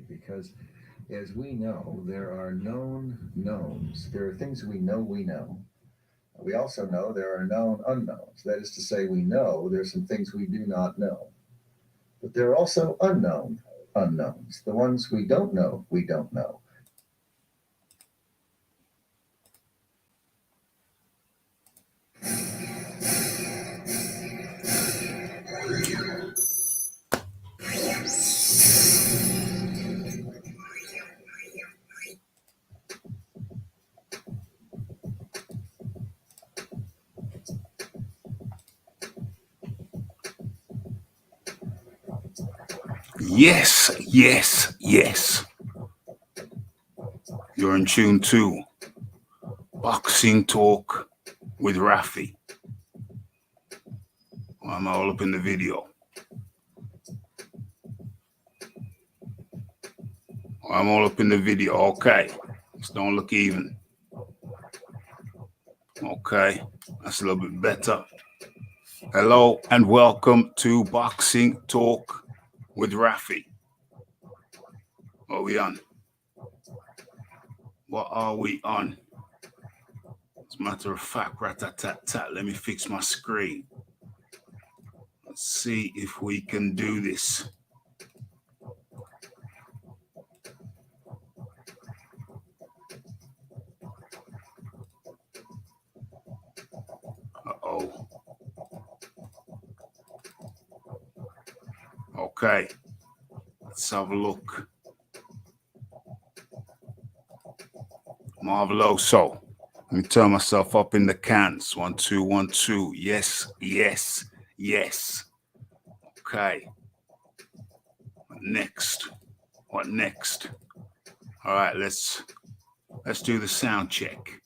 because as we know, there are known knowns. There are things we know we know. We also know there are known unknowns. That is to say, we know there's some things we do not know. But there are also unknown unknowns. The ones we don't know, we don't know. Yes, yes, yes. You're in tune to Boxing Talk with Raphie. Well, I'm all up in the video. I'm all up in the video. Okay. Just don't look even. Okay. That's a little bit better. Hello and welcome to Boxing Talk with Raphie. What are we on? What are we on? As a matter of fact, rat-tat-tat-tat, let me fix my screen. Let's see if we can do this. Uh-oh. Okay. Let's have a look. Marveloso. Let me turn myself up in the cans. 1, 2, 1, 2. Yes, yes, yes. Okay. What next? What next? All right, let's do the sound check.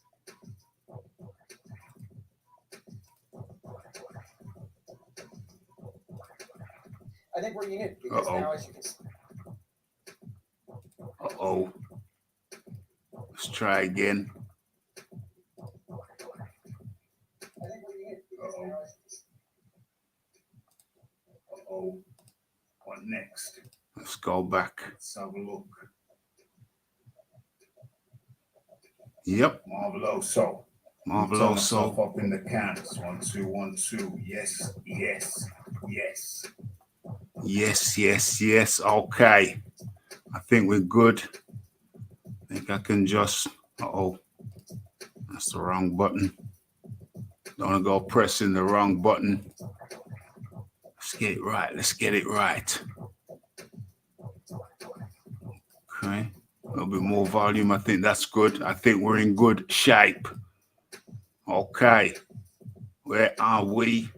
I think we're unique because now, as you can see. Uh-oh. Let's try again. Uh-oh. What next? Let's go back. Let's have a look. Yep. Marveloso. Marveloso. Up in the cans. 1, 2, 1, 2. Yes, yes, yes. Yes, yes, yes. Okay. I think we're good. I think I can just... Uh-oh. That's the wrong button. Don't want to go pressing the wrong button. Let's get it right. Let's get it right. Okay. A little bit more volume. I think that's good. I think we're in good shape. Okay. Where are we?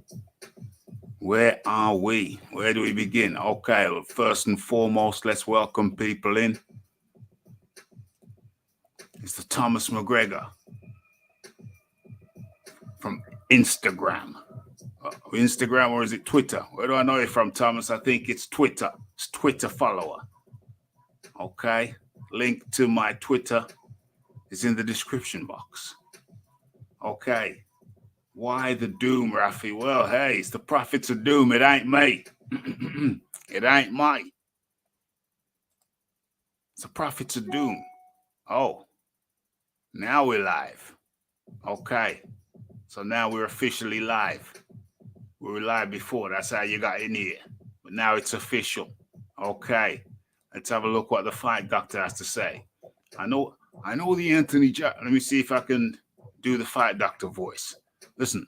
Where are we? Where do we begin? Okay. Well, first and foremost, let's welcome people in. It's the Thomas McGregor from Instagram. Instagram, or is it Twitter? Where do I know it from, Thomas? I think it's Twitter. It's Twitter follower. Okay. Link to my Twitter is in the description box. Okay. Why the doom, Raphie? Well, hey, it's the prophets of doom. It ain't me. It ain't me. It's the prophets of doom. Oh, now we're live. Okay. So now we're officially live. We were live before. That's how you got in here. But now it's official. Okay. Let's have a look what the fight doctor has to say. I know the Anthony... Let me see if I can do the fight doctor voice. Listen.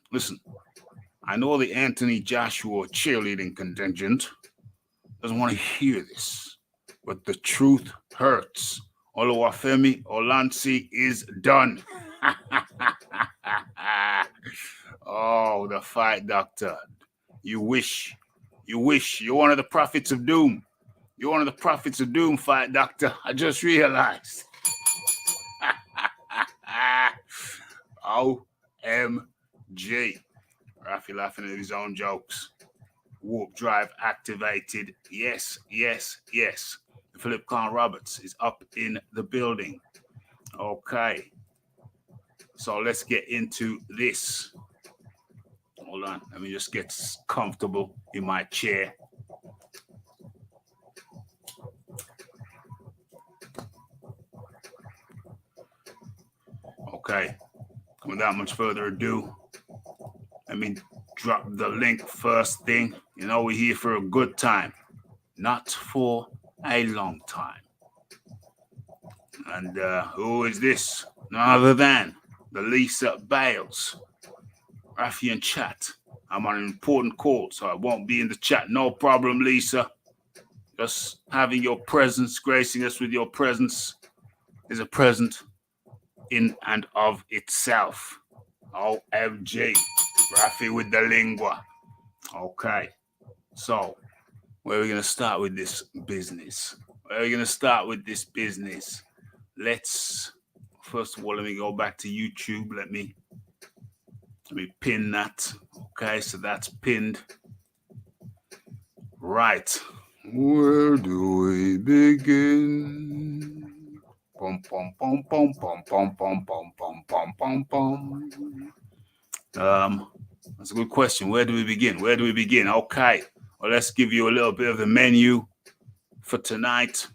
I know the Anthony Joshua cheerleading contingent doesn't want to hear this, but the truth hurts. Oluwafemi Olansi is done. Oh, the fight doctor. You wish. You're one of the prophets of doom. You're one of the prophets of doom, fight doctor. I just realized. OMG. Raphie laughing at his own jokes. Warp drive activated. Yes. Philip Khan Roberts is up in the building. Okay. So let's get into this. Hold on. Let me just get comfortable in my chair. Okay. Without much further ado, let me drop the link first thing. You know, we're here for a good time, not for a long time. And who is this? None other than the Lisa Bales. Raphie in chat. I'm on an important call, so I won't be in the chat. No problem, Lisa. Just having your presence, gracing us with your presence, is a present in and of itself. OMG. Raphie with the lingua. Okay. So, where are we going to start with this business? Let's, first of all, let me go back to YouTube. Let me pin that. Okay, so that's pinned. Right. Where do we begin? Pom pom pom pom pom pom pom pom pom pom pom pom. That's a good question. Where do we begin? Okay. Well, let's give you a little bit of the menu for tonight,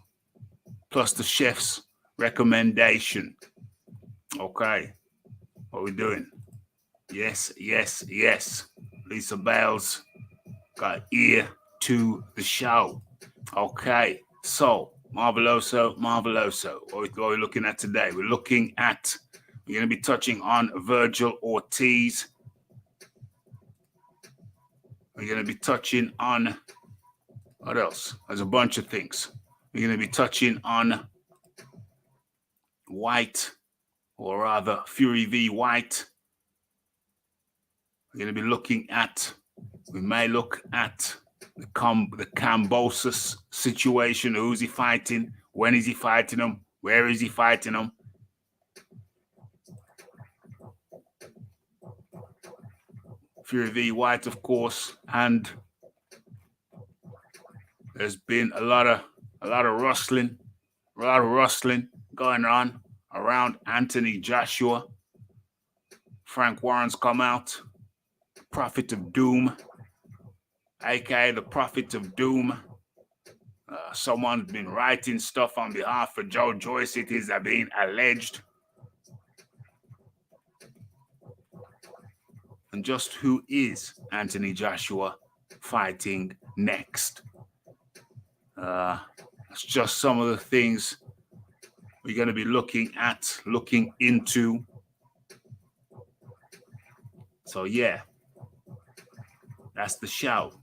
plus the chef's recommendation. Okay. What are we doing? Yes. Lisa Bales got ear to the show. Okay. So, Marveloso. What are we looking at today? We're going to be touching on Virgil Ortiz. We're going to be touching on, what else? There's a bunch of things. We're going to be touching on White, or rather Fury v. White. We're going to be we may look at the Kambosos situation. Who's he fighting? When is he fighting him? Where is he fighting him? Fury v. White, of course, and there's been a lot of rustling going on around Anthony Joshua. Frank Warren's come out, Prophet of Doom, aka the Prophet of Doom. Someone's been writing stuff on behalf of Joe Joyce. It is being alleged. And just who is Anthony Joshua fighting next? That's just some of the things we're going to be looking into. So yeah, that's the show.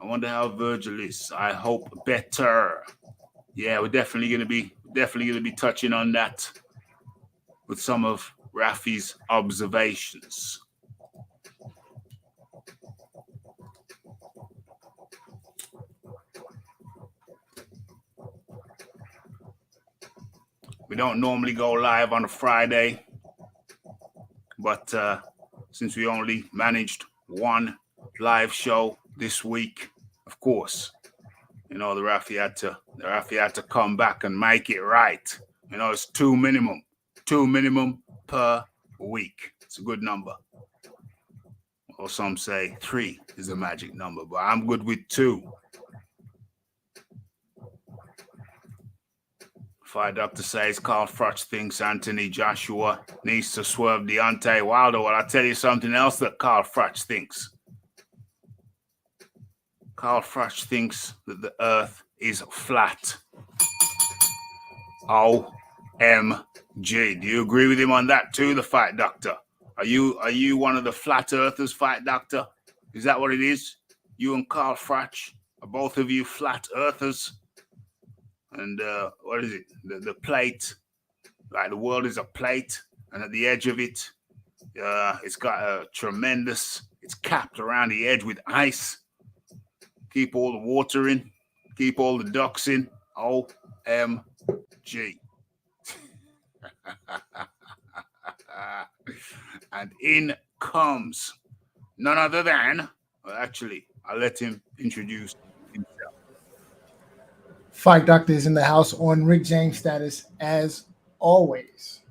I wonder how Virgil is. I hope better. Yeah, we're definitely going to be touching on that with some of Raphie's observations. We don't normally go live on a Friday, but since we only managed one live show this week, of course, you know, the Raphie had to come back and make it right. You know, it's two minimum per week. It's a good number. Or some say 3 is the magic number, but I'm good with 2. Fight Doctor says Carl Froch thinks Anthony Joshua needs to swerve Deontay Wilder. Well, I'll tell you something else that Carl Froch thinks. Carl Froch thinks that the earth is flat. OMG. Do you agree with him on that too, the Fight Doctor? Are you one of the flat earthers, Fight Doctor? Is that what it is? You and Carl Froch, are both of you flat earthers? And what is it? The plate, like the world is a plate, and at the edge of it, it's got it's capped around the edge with ice. Keep all the water in, keep all the ducks in. OMG. And in comes none other than, well, actually, I'll let him introduce himself. Fight Doctor is in the house on Rick James status as always.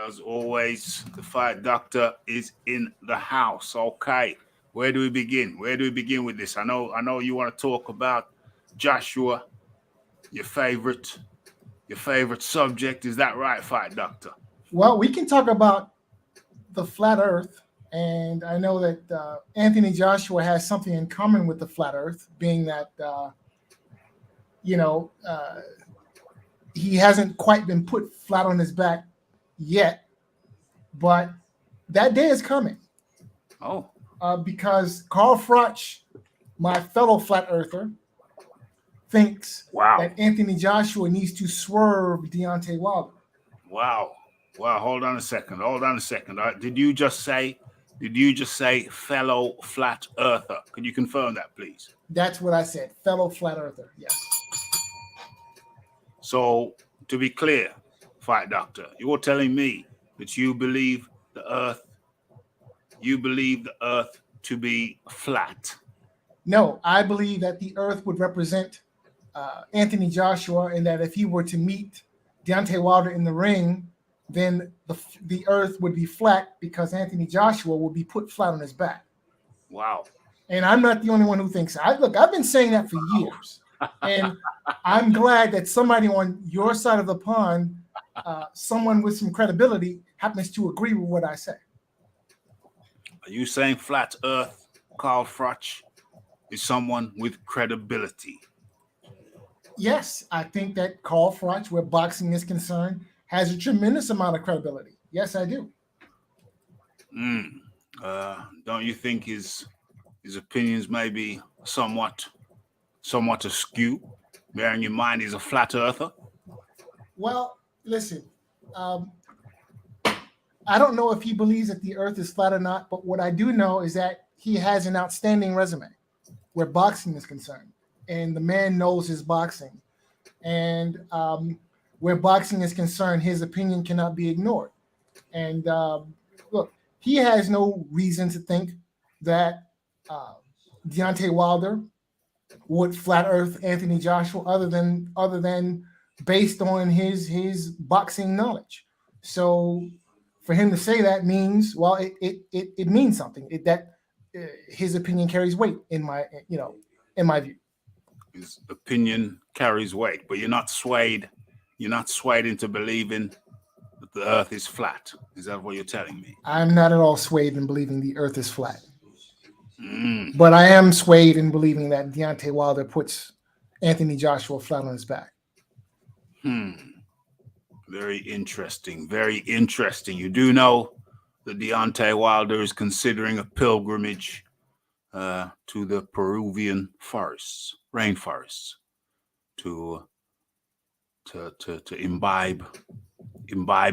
As always, the Fight Doctor is in the house. Okay, where do we begin? Where do we begin with this? I know you want to talk about Joshua, your favorite subject. Is that right, Fight Doctor? Well, we can talk about the flat Earth, and I know that Anthony Joshua has something in common with the flat Earth, being that you know he hasn't quite been put flat on his back yet, but that day is coming. Oh, Because Carl Froch, my fellow flat earther, thinks wow. that Anthony Joshua needs to swerve Deontay Wilder. Wow. Wow. Hold on a second. Hold on a second. Did you just say fellow flat earther? Could you confirm that, please? That's what I said, fellow flat earther. Yes. So, to be clear, Fight Doctor, you're telling me that you believe the earth to be flat. No, I believe that the earth would represent Anthony Joshua, and that if he were to meet Deontay Wilder in the ring, then the earth would be flat because Anthony Joshua would be put flat on his back. Wow. And I'm not the only one who thinks that. Look, I've been saying that for years. And I'm glad that somebody on your side of the pond, someone with some credibility, happens to agree with what I say. Are you saying flat earth, Carl Froch, is someone with credibility? Yes, I think that Carl Froch, where boxing is concerned, has a tremendous amount of credibility. Yes, I do. Don't you think his opinions may be somewhat askew, bearing in mind he's a flat earther? Well, listen, I don't know if he believes that the earth is flat or not, but what I do know is that he has an outstanding resume where boxing is concerned, and the man knows his boxing. And where boxing is concerned, his opinion cannot be ignored. And look, he has no reason to think that Deontay Wilder would flat earth Anthony Joshua other than based on his boxing knowledge. So for him to say that means, well, it means something. His opinion carries weight in my view. His opinion carries weight, but you're not swayed into believing that the earth is flat. Is that what you're telling me? I'm not at all swayed in believing the earth is flat. But I am swayed in believing that Deontay Wilder puts Anthony Joshua flat on his back. Very interesting. Very interesting. You do know that Deontay Wilder is considering a pilgrimage to the Peruvian rainforests, to imbibe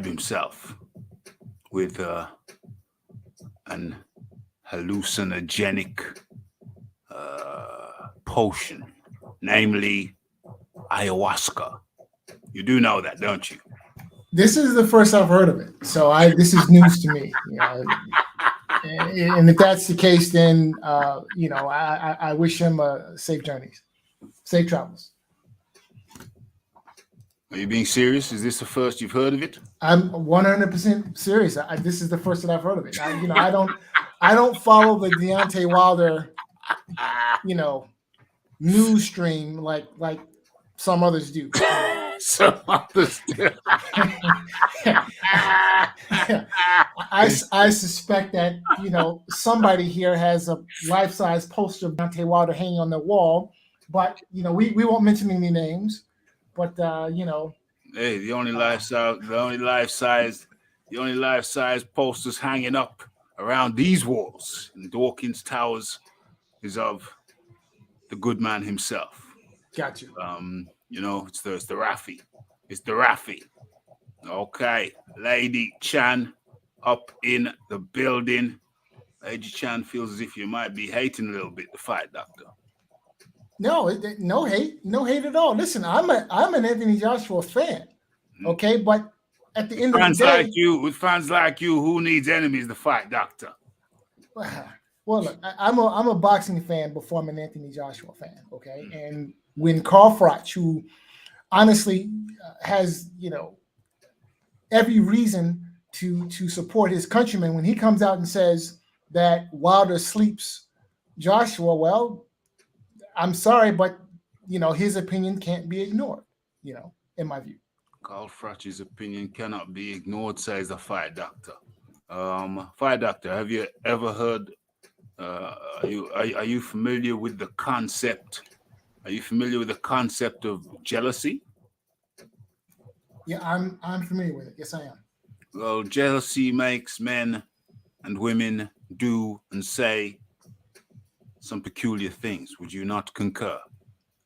himself with an hallucinogenic potion, namely ayahuasca. You do know that, don't you? This is the first I've heard of it, so this is news to me. And if that's the case, then I wish him safe journeys, safe travels. Are you being serious? Is this the first you've heard of it? I'm 100% serious. This is the first that I've heard of it. I don't follow the Deontay Wilder, news stream like some others do. Some others do. I suspect that somebody here has a life-size poster of Deontay Wilder hanging on the wall, but we won't mention any names. But hey, the only life size posters hanging up around these walls in Dawkins Towers is of the good man himself. Got you. It's the Raphie. It's the Raphie. Okay, Lady Chan up in the building. Lady Chan feels as if you might be hating a little bit the Fight Doctor. No hate at all. Listen, I'm an Anthony Joshua fan, okay, but at the end of the day, with fans like you, who needs enemies? The Fight Doctor. Well, look, I'm a boxing fan before I'm an Anthony Joshua fan, okay. And when Carl Froch, who honestly has every reason to support his countrymen, when he comes out and says that Wilder sleeps Joshua, well, I'm sorry, but his opinion can't be ignored, in my view. Carl Fratch's opinion cannot be ignored, says the fire doctor. Fire doctor, have you ever heard? Are you familiar with the concept? Are you familiar with the concept of jealousy? Yeah, I'm familiar with it. Yes, I am. Well, jealousy makes men and women do and say some peculiar things. Would you not concur?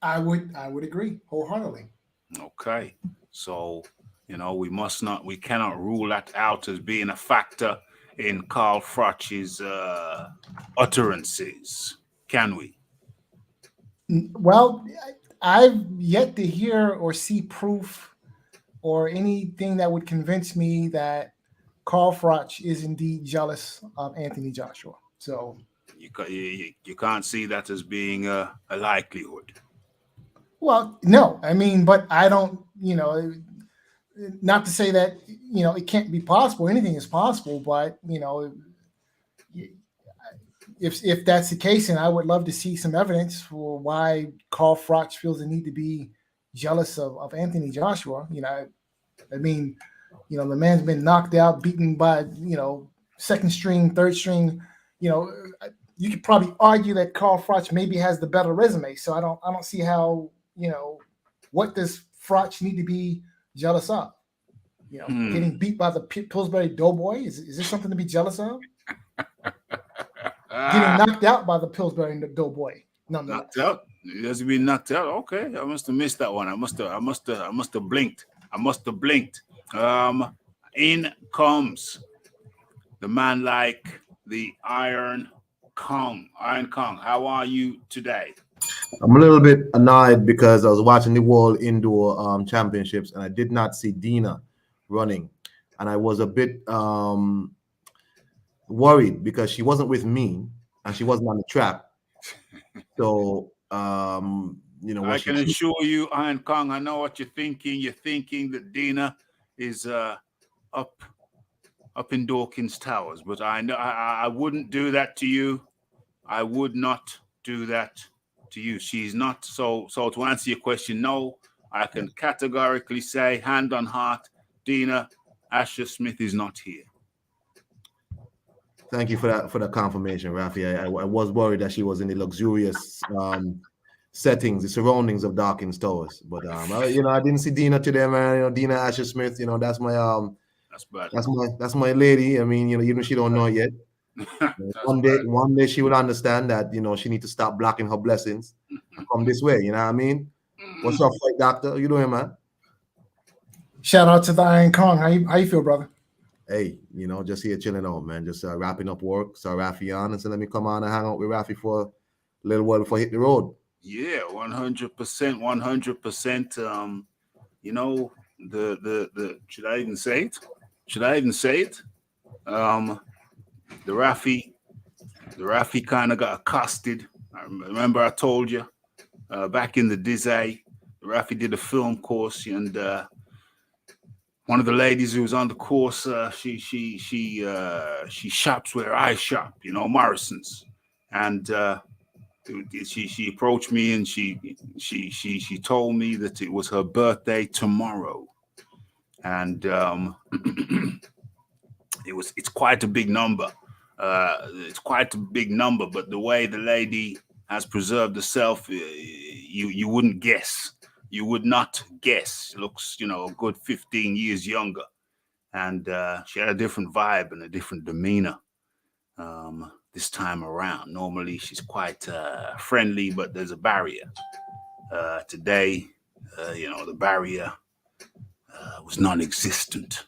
I would agree wholeheartedly. Okay. So, we cannot rule that out as being a factor in Carl Fratch's utterances, can we? Well, I've yet to hear or see proof or anything that would convince me that Carl Froch is indeed jealous of Anthony Joshua. So, You can't see that as being a likelihood. well, no, I mean, but I don't, not to say that, it can't be possible. Anything is possible, but, if that's the case, and I would love to see some evidence for why Carl Froch feels the need to be jealous of Anthony Joshua. I mean, the man's been knocked out, beaten by, second string, third string. You know, you could probably argue that Carl Froch maybe has the better resume. So I don't see how, what does Froch need to be jealous of? Getting beat by the Pillsbury Doughboy. Is this something to be jealous of? Getting knocked out by the Pillsbury Doughboy. Knocked out? He hasn't been knocked out. Okay, I must have missed that one. I must have blinked. In comes the man like the Iron Kong. Iron Kong, how are you today? I'm a little bit annoyed because I was watching the World Indoor Championships and I did not see Dina running, and I was a bit worried because she wasn't with me and she wasn't on the track. So I can assure you, Iron Kong, I know what you're thinking. You're thinking that Dina is up in Dawkins Towers, but I know I wouldn't do that to you. I would not do that to you. She's not. So to answer your question, no, I can categorically say, hand on heart, Dina Asher Smith is not here. Thank you for that confirmation, Raphie. I was worried that she was in the luxurious settings, the surroundings of Dawkins Towers. But I didn't see Dina today, man. Dina Asher Smith, that's my that's bad. That's my lady. I mean, even if she don't know it yet. One day she will understand that she need to stop blocking her blessings and come this way. You know what I mean? What's up, fight doctor? You doing, man? Shout out to the Iron Kong. How you feel, brother? Hey, just here chilling out, man. Just wrapping up work. Saw Raphie on, and so let me come on and hang out with Raphie for a little while before I hit the road. Yeah, 100%, 100%. The should I even say it? The Raphie kind of got accosted. I remember I told you back in the day, Raphie did a film course, and one of the ladies who was on the course, she shops where I shop, Morrison's, and she approached me and she told me that it was her birthday tomorrow, and it's quite a big number. It's quite a big number, but the way the lady has preserved herself, you wouldn't guess. You would not guess. She looks, a good 15 years younger. And she had a different vibe and a different demeanor this time around. Normally, she's quite friendly, but there's a barrier. Today, the barrier was non-existent.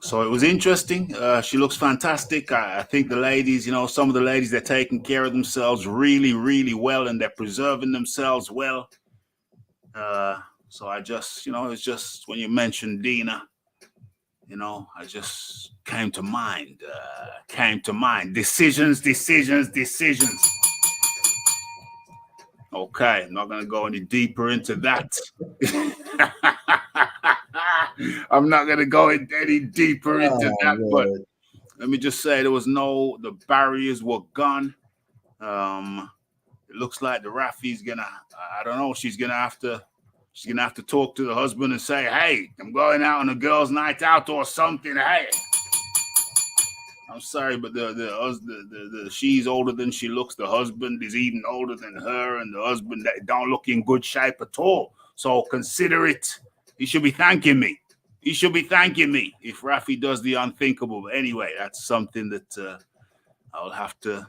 So it was interesting. She looks fantastic. I think the ladies, some of the ladies, they're taking care of themselves really, really well, and they're preserving themselves well. So I just, it's just when you mentioned Dina, I just came to mind. Decisions. Okay, I'm not going to go any deeper into that. I'm not going to go any deeper into that, man. But let me just say the barriers were gone. The looks like the Raphie's gonna. I don't know. She's gonna have to talk to the husband and say, "Hey, I'm going out on a girls' night out or something. Hey, I'm sorry, but the she's older than she looks. The husband is even older than her, and the husband don't look in good shape at all. So consider it. He should be thanking me. He should be thanking me if Raphie does the unthinkable. But anyway, that's something that I'll have to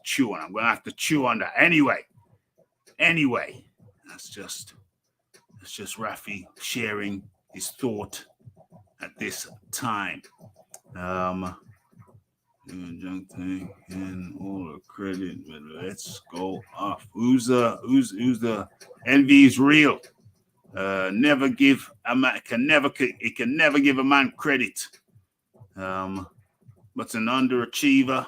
chew on. I'm gonna have to chew on that. Anyway, that's just Raphie sharing his thought at this time. And all the credit, but let's go off. Who's the envy is real? Never give a man can never give a man credit. But an underachiever.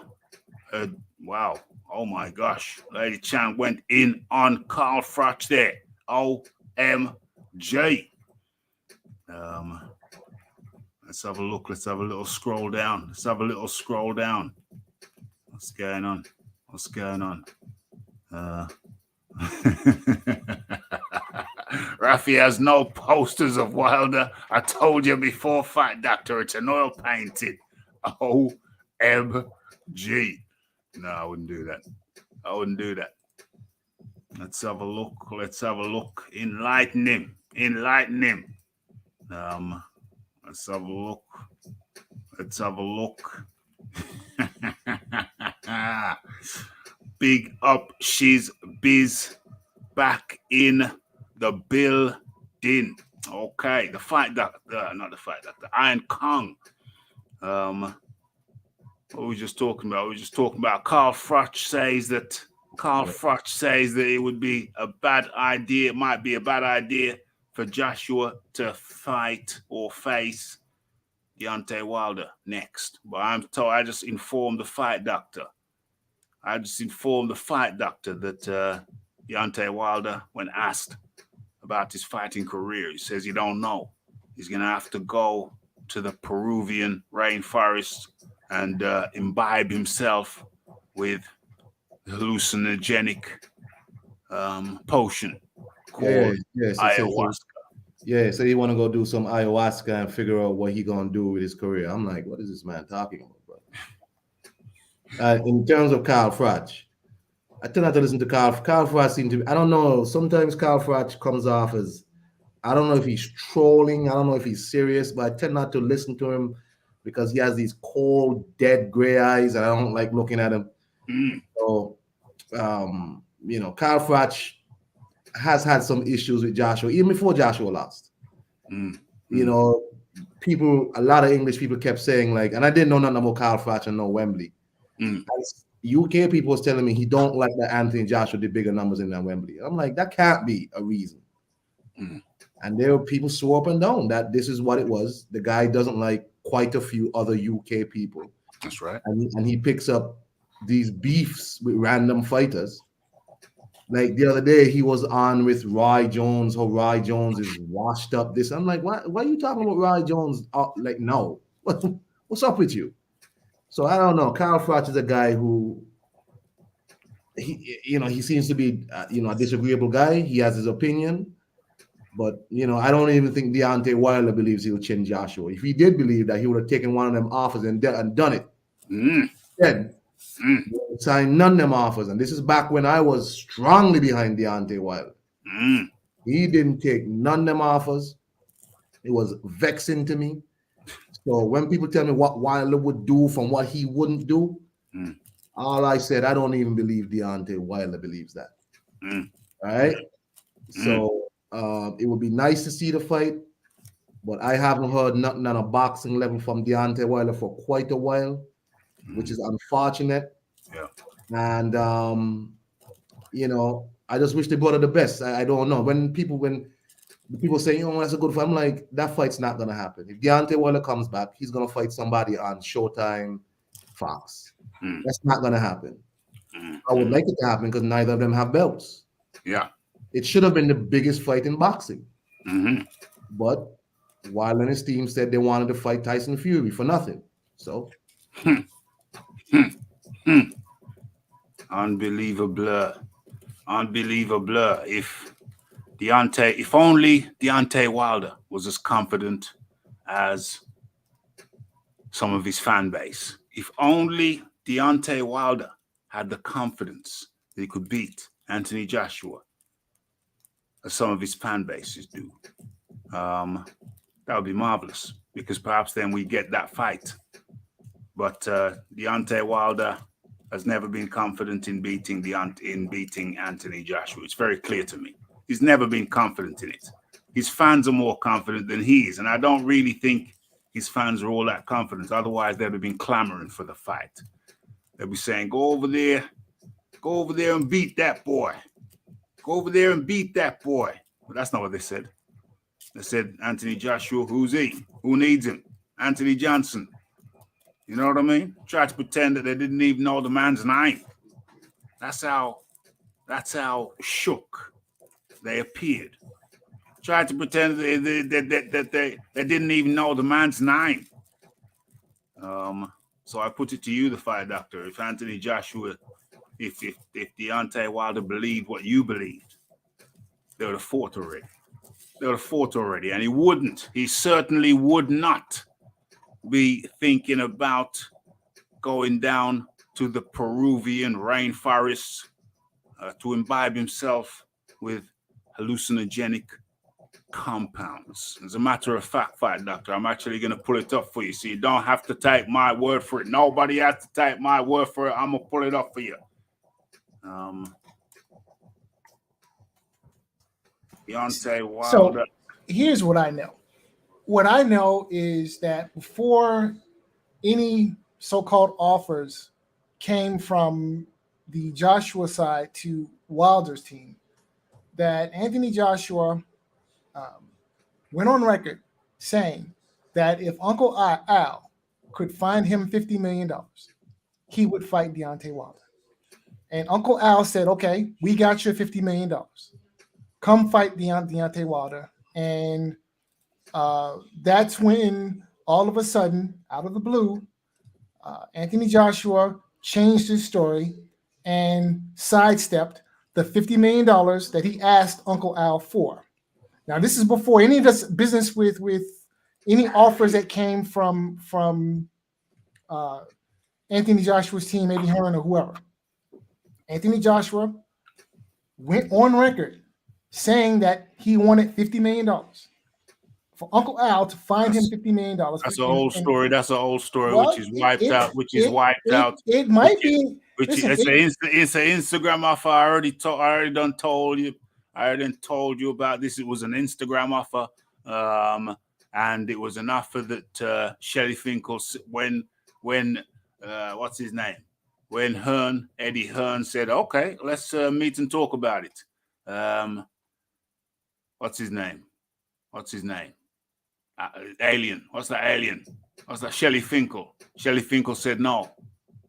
Wow. Oh my gosh. Lady Chan went in on Carl Froch there. OMG. Let's have a look. Let's have a little scroll down. What's going on? Raphie has no posters of Wilder. I told you before, Fight Doctor, it's an oil painting. OMG. No, I wouldn't do that. Let's have a look. Enlighten him. Let's have a look. Big up, she's biz back in the building. Okay, the Fight Doctor, not the Fight Doctor, Iron Kong. What were we just talking about? Carl Froch says that it would be a bad idea. It might be a bad idea for Joshua to fight or face Deontay Wilder next. But I'm told, I just informed the Fight Doctor. that Deontay Wilder, when asked about his fighting career, he says he don't know. He's going to have to go to the Peruvian rainforest and imbibe himself with hallucinogenic potion called ayahuasca. So he want to go do some ayahuasca and figure out what he gonna do with his career. I'm like, what is this man talking about, bro? In terms of Carl Froch, I tend not to listen to Carl Froch. Seems to be, I don't know. Sometimes Carl Froch comes off as, I don't know if he's trolling. I don't know if he's serious, but I tend not to listen to him because he has these cold, dead gray eyes, and I don't like looking at him. So, Carl Froch has had some issues with Joshua, even before Joshua lost. A lot of English people kept saying, like, and I didn't know nothing about Carl Froch and no Wembley. UK people was telling me he don't like that Anthony Joshua did bigger numbers in that Wembley. I'm like, that can't be a reason. And there were people swore up and down that this is what it was. The guy doesn't like quite a few other UK people. That's right. And he picks up these beefs with random fighters. Like the other day, he was on with Roy Jones. How Roy Jones is washed up. This, I'm like, why are you talking about Roy Jones? Like, no, what's up with you? So I don't know. Carl Froch is a guy who, he seems to be, a disagreeable guy. He has his opinion, but I don't even think Deontay Wilder believes he'll chin Joshua. If he did believe that, he would have taken one of them offers and done it. Then. Signed none of them offers, and this is back when I was strongly behind Deontay Wilder. He didn't take none of them offers. It was vexing to me. So when people tell me what Wilder would do from what he wouldn't do, all I said, I don't even believe Deontay Wilder believes that. All right. So it would be nice to see the fight, but I haven't heard nothing on a boxing level from Deontay Wilder for quite a while, which is unfortunate. Yeah. And I just wish they brought her the best. I don't know. When people say, that's a good fight, I'm like, that fight's not gonna happen. If Deontay Wilder comes back, he's gonna fight somebody on Showtime, Fox. That's not gonna happen. I would like it to happen because neither of them have belts. Yeah. It should have been the biggest fight in boxing. But Wilder and his team said they wanted to fight Tyson Fury for nothing. So Unbelievable. Unbelievable. If only Deontay Wilder was as confident as some of his fan base. If only Deontay Wilder had the confidence that he could beat Anthony Joshua, as some of his fan bases do. That would be marvelous, because perhaps then we get that fight. But Deontay Wilder has never been confident in beating Anthony Joshua. It's very clear to me. He's never been confident in it. His fans are more confident than he is, and I don't really think his fans are all that confident. Otherwise, they'd have been clamoring for the fight. They'd be saying, go over there and beat that boy. Go over there and beat that boy. But that's not what they said. They said, Anthony Joshua, who's he? Who needs him? Anthony Johnson. You know what I mean? Try to pretend that they didn't even know the man's name. That's how shook they appeared. Tried to pretend that they didn't even know the man's name. So I put it to you, the Fire Doctor. If Anthony Joshua, if Deontay Wilder believed what you believed, they would have fought already. And he wouldn't. He certainly would not be thinking about going down to the Peruvian rainforests to imbibe himself with hallucinogenic compounds. As a matter of fact, Fight Doctor, I'm actually going to pull it up for you, so you don't have to take my word for it. Nobody has to take my word for it. I'm going to pull it up for you. Deontay Wilder. So here's what I know. What I know is that before any so-called offers came from the Joshua side to Wilder's team, that Anthony Joshua went on record saying that if Uncle Al could find him $50 million, he would fight Deontay Wilder. And Uncle Al said, okay, we got your $50 million. Come fight Deontay Wilder. And that's when all of a sudden, out of the blue, Anthony Joshua changed his story and sidestepped the $50 million that he asked Uncle Al for. Now, this is before any of this business with any offers that came from Anthony Joshua's team, Eddie Hearn or whoever. Anthony Joshua went on record saying that he wanted $50 million for Uncle Al to find him $50 million. That's an old story. That's an old story, Well, which is wiped out. It might be. It's an Instagram offer. I already told you about this. It was an Instagram offer, and it was an offer that Shelly Finkel, when what's his name? When Eddie Hearn said, "Okay, let's meet and talk about it." What's his name? Alien. What's that alien? What's that? Shelly Finkel. Shelly Finkel said, "No,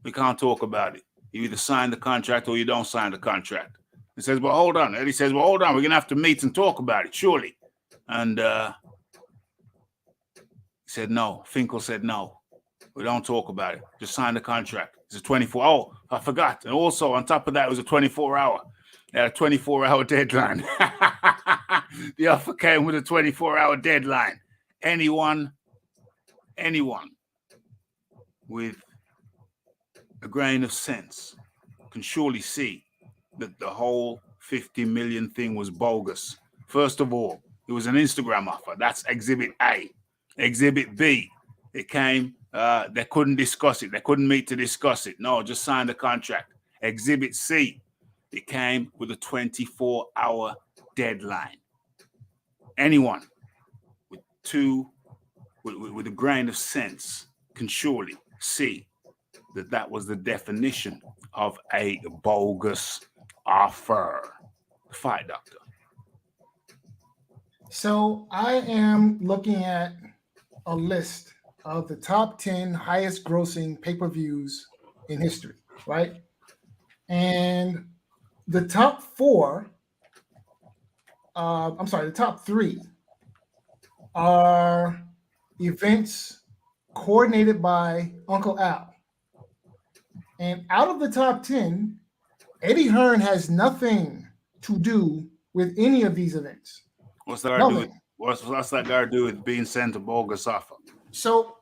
we can't talk about it. You either sign the contract or you don't sign the contract." He says, "Well, hold on." Eddie says, "Well, hold on. We're going to have to meet and talk about it, surely." And he said, "No." Finkel said, "No, we don't talk about it. Just sign the contract." It's a 24. Oh, I forgot. And also on top of that, it was a 24-hour. They had a 24-hour deadline. The offer came with a 24-hour deadline. Anyone with a grain of sense can surely see that the whole 50 million thing was bogus. First of all, it was an Instagram offer. That's Exhibit A. Exhibit B, it came, they couldn't discuss it. They couldn't meet to discuss it. No, just sign the contract. Exhibit C, it came with a 24-hour deadline. Anyone with a grain of sense can surely see that was the definition of a bogus offer. Fight Doctor. So I am looking at a list of the top 10 highest grossing pay-per-views in history, right? And the top the top 3 are events coordinated by Uncle Al. And out of the top 10, Eddie Hearn has nothing to do with any of these events. What's that got to do with Nothing. what's that got to do with being sent a bogus offer? So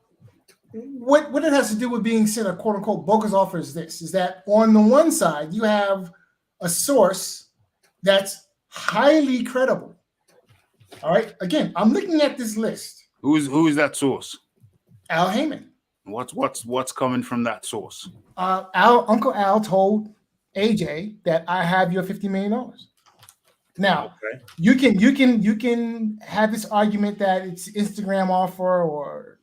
what it has to do with being sent a quote unquote bogus offer is this: is that on the one side you have a source that's highly credible. All right. Again, I'm looking at this list. Who is that source? Al Heyman. What's coming from that source? Uncle Al told AJ that I have your $50 million. Now, Okay. you can have this argument that it's Instagram offer, or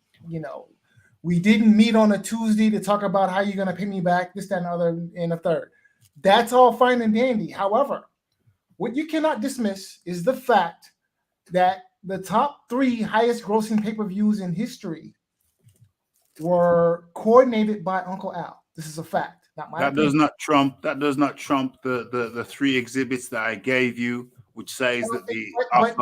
we didn't meet on a Tuesday to talk about how you're gonna pay me back, this, that, and other, and a third. That's all fine and dandy. However, what you cannot dismiss is the fact that the top 3 highest grossing pay-per-views in history were coordinated by Uncle Al. This is a fact. Not my That opinion. does not trump the 3 exhibits that I gave you, which says that the offer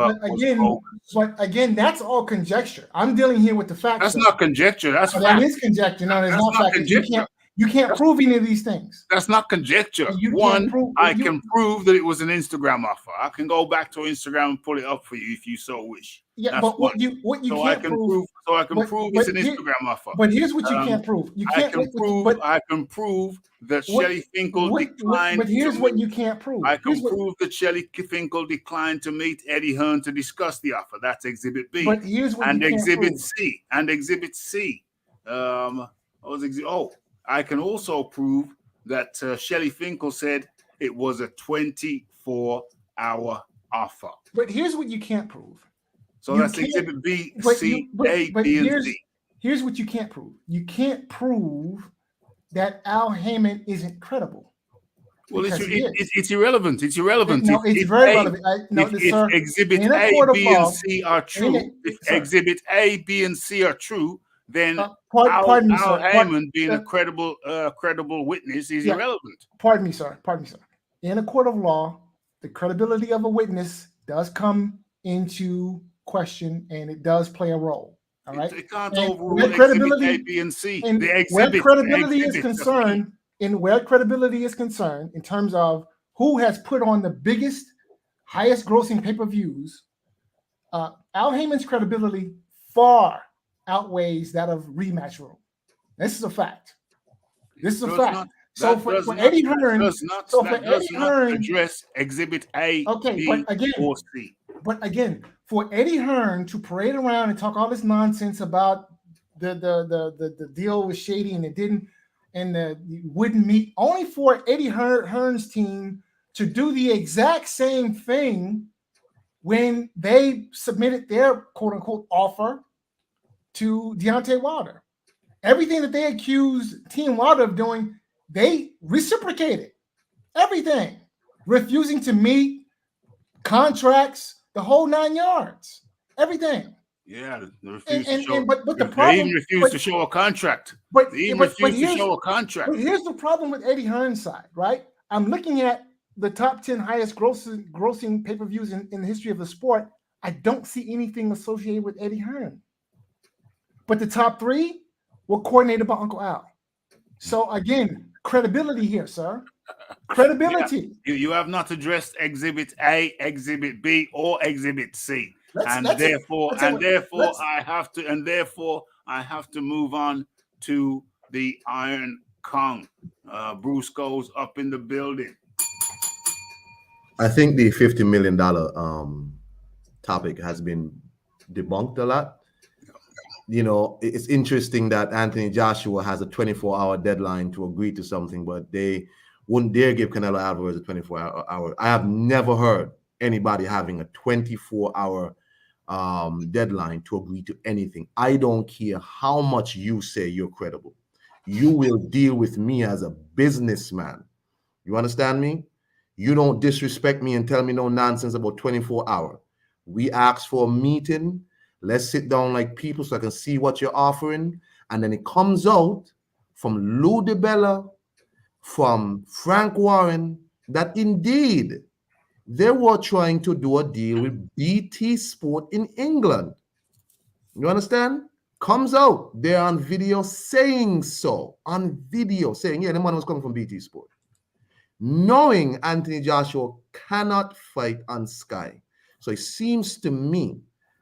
but again, that's all conjecture. I'm dealing here with the facts. That's not conjecture. That's that fact. is conjecture. No, there's That's not not fact. conjecture. You can't prove any of these things. That's not conjecture. You One, can't prove- I you- can prove that it was an Instagram offer. I can go back to Instagram and pull it up for you if you so wish. Yeah, That's but what you so I can't can prove. So I can but- prove but it's an here- Instagram offer. But here's what you Um, can't prove. You I can't. can prove. But, I can prove that what- Shelley Finkel what- declined. but here's to what meet- you can't prove. I can Here's what- prove that Shelley Finkel declined to meet Eddie Hearn to discuss the offer. That's Exhibit B. But here's what And you can't Exhibit prove. C. And Exhibit C. I can also prove that Shelley Finkel said it was a 24-hour offer. But here's what you can't prove. So You that's can't- Exhibit B, but C, you- but- A, but B, and here's- C. Here's what you can't prove. You can't prove that Al Heyman isn't credible. Well, Because he is. it's irrelevant. It's irrelevant. No, it's very relevant. If Sir, Exhibit in a A, court of B, law- and C are true, if sir. Exhibit A, B, and C are true, then pardon me, Al sir. Heyman being a credible witness is Yeah. irrelevant. Pardon me, sir. In a court of law, the credibility of a witness does come into question, and it does play a role. All right. It can't And overrule where Exhibit credibility- A, B, and C. And The where exhibit, credibility is the concerned, in terms of who has put on the biggest, highest grossing pay-per-views, Al Heyman's credibility far outweighs that of Rematch Room. This is a fact. This is a Does fact. not- So that for does not- Eddie Hearn, does not so for Eddie Hearn- address Exhibit A, Okay, B, but again- or C. But again, for Eddie Hearn to parade around and talk all this nonsense about the deal was shady and it didn't, and you wouldn't meet, only for Eddie Hearn's team to do the exact same thing when they submitted their quote unquote offer to Deontay Wilder. Everything that they accused Team Wilder of doing, they reciprocated everything, refusing to meet, contracts, the whole 9 yards, everything. Yeah, they refused to show. But the They problem, even refused to show a contract. but, They even but refused to here's, show a contract. but here's the problem with Eddie Hearn's side, right? I'm looking at the top 10 highest grossing pay-per-views in the history of the sport. I don't see anything associated with Eddie Hearn. But the top 3 were coordinated by Uncle Al. So again, credibility here, sir. Credibility. You have not addressed Exhibit A, Exhibit B, or Exhibit C, and Let's therefore let's- I have to move on to the Iron Kong. Bruce goes up in the building. I think the $50 million topic has been debunked a lot. You know, it's interesting that Anthony Joshua has a 24-hour deadline to agree to something, but they wouldn't dare give Canelo Alvarez a 24-hour. I have never heard anybody having a 24-hour deadline to agree to anything. I don't care how much you say you're credible. You will deal with me as a businessman. You understand me? You don't disrespect me and tell me no nonsense about 24 hours. We asked for a meeting. Let's sit down like people so I can see what you're offering. And then it comes out from Lou DiBella, from Frank Warren, that indeed they were trying to do a deal with BT Sport in England. You understand? Comes out. They're on video saying so. On video saying, yeah, the money was coming from BT Sport. knowing Anthony Joshua cannot fight on Sky. So it seems to me,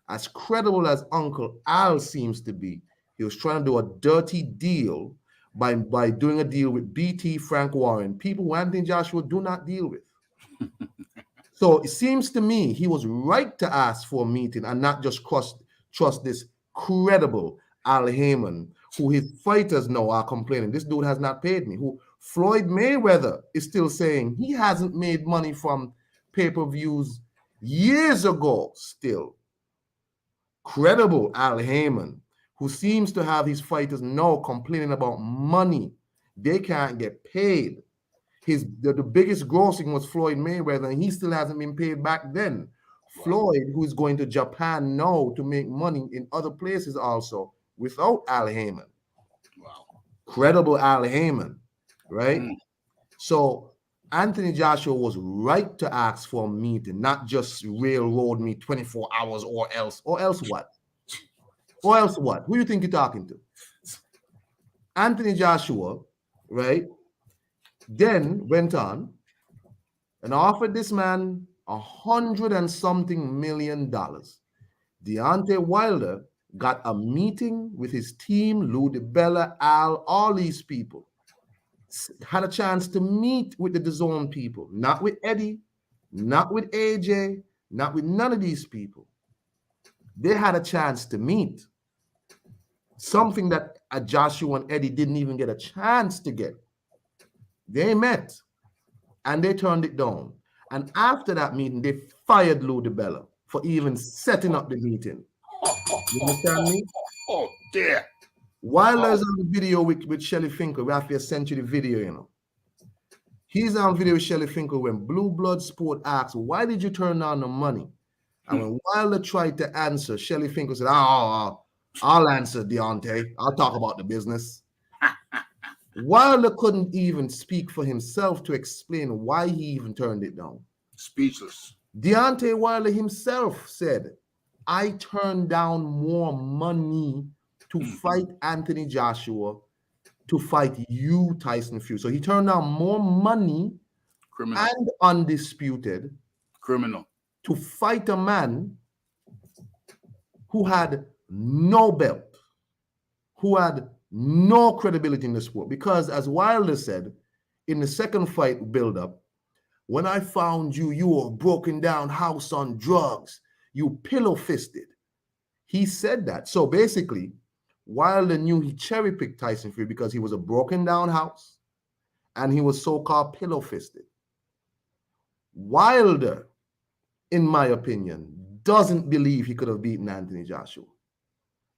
as credible as Uncle Al seems to be, he was trying to do a dirty deal by doing a deal with BT, Frank Warren, people who Anthony Joshua do not deal with. So it seems to me he was right to ask for a meeting and not just trust this credible Al Heyman, who his fighters now are complaining, this dude has not paid me, who Floyd Mayweather is still saying he hasn't made money from pay-per-views years ago still. Credible Al Heyman, who seems to have his fighters now complaining about money. They can't get paid. The biggest grossing was Floyd Mayweather, and he still hasn't been paid back then. Wow. Floyd, who is going to Japan now to make money in other places also, without Al Heyman. Wow. Credible Al Heyman, right? So Anthony Joshua was right to ask for a meeting, not just railroad me 24 hours or else what? Or else what? Who do you think you're talking to? Anthony Joshua, right? Then went on and offered this man $100 and something million. Deontay Wilder got a meeting with his team, Lou DiBella, Al, all these people. Had a chance to meet with the DAZN people, not with Eddie, not with AJ, not with none of these people. They had a chance to meet. Something that Joshua and Eddie didn't even get a chance to get. They met and they turned it down. And after that meeting, they fired Lou DiBella for even setting up the meeting. You understand me? Oh, dear. Wilder's on the video with Shelly Finkel. Raphael sent you the video, you know. He's on video with Shelly Finkel when Blue Blood Sport asked, why did you turn down the money? And when Wilder tried to answer, Shelly Finkel said, I'll answer, Deontay. I'll talk about the business. Wilder couldn't even speak for himself to explain why he even turned it down. Speechless. Deontay Wilder himself said, I turned down more money to fight Anthony Joshua, to fight you, Tyson Fury. So he turned down more money and undisputed criminal to fight a man who had no belt, who had no credibility in the sport. Because as Wilder said in the second fight build-up, when I found you, you were a broken down house on drugs. You pillow-fisted. He said that. So basically, Wilder knew he cherry-picked Tyson Fury because he was a broken down house and he was so-called pillow-fisted. Wilder, in my opinion, doesn't believe he could have beaten Anthony Joshua.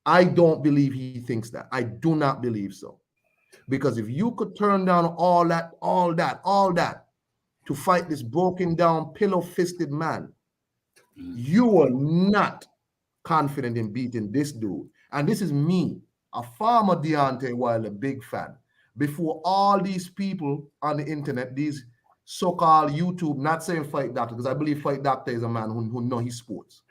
I don't believe he thinks that. I do not believe so. Because if you could turn down all that to fight this broken down, pillow-fisted man, you were not confident in beating this dude. And this is me, a former Deontay Wilder big fan. Before all these people on the internet, these so-called YouTube, not saying Fight Doctor, because I believe Fight Doctor is a man who knows his sports.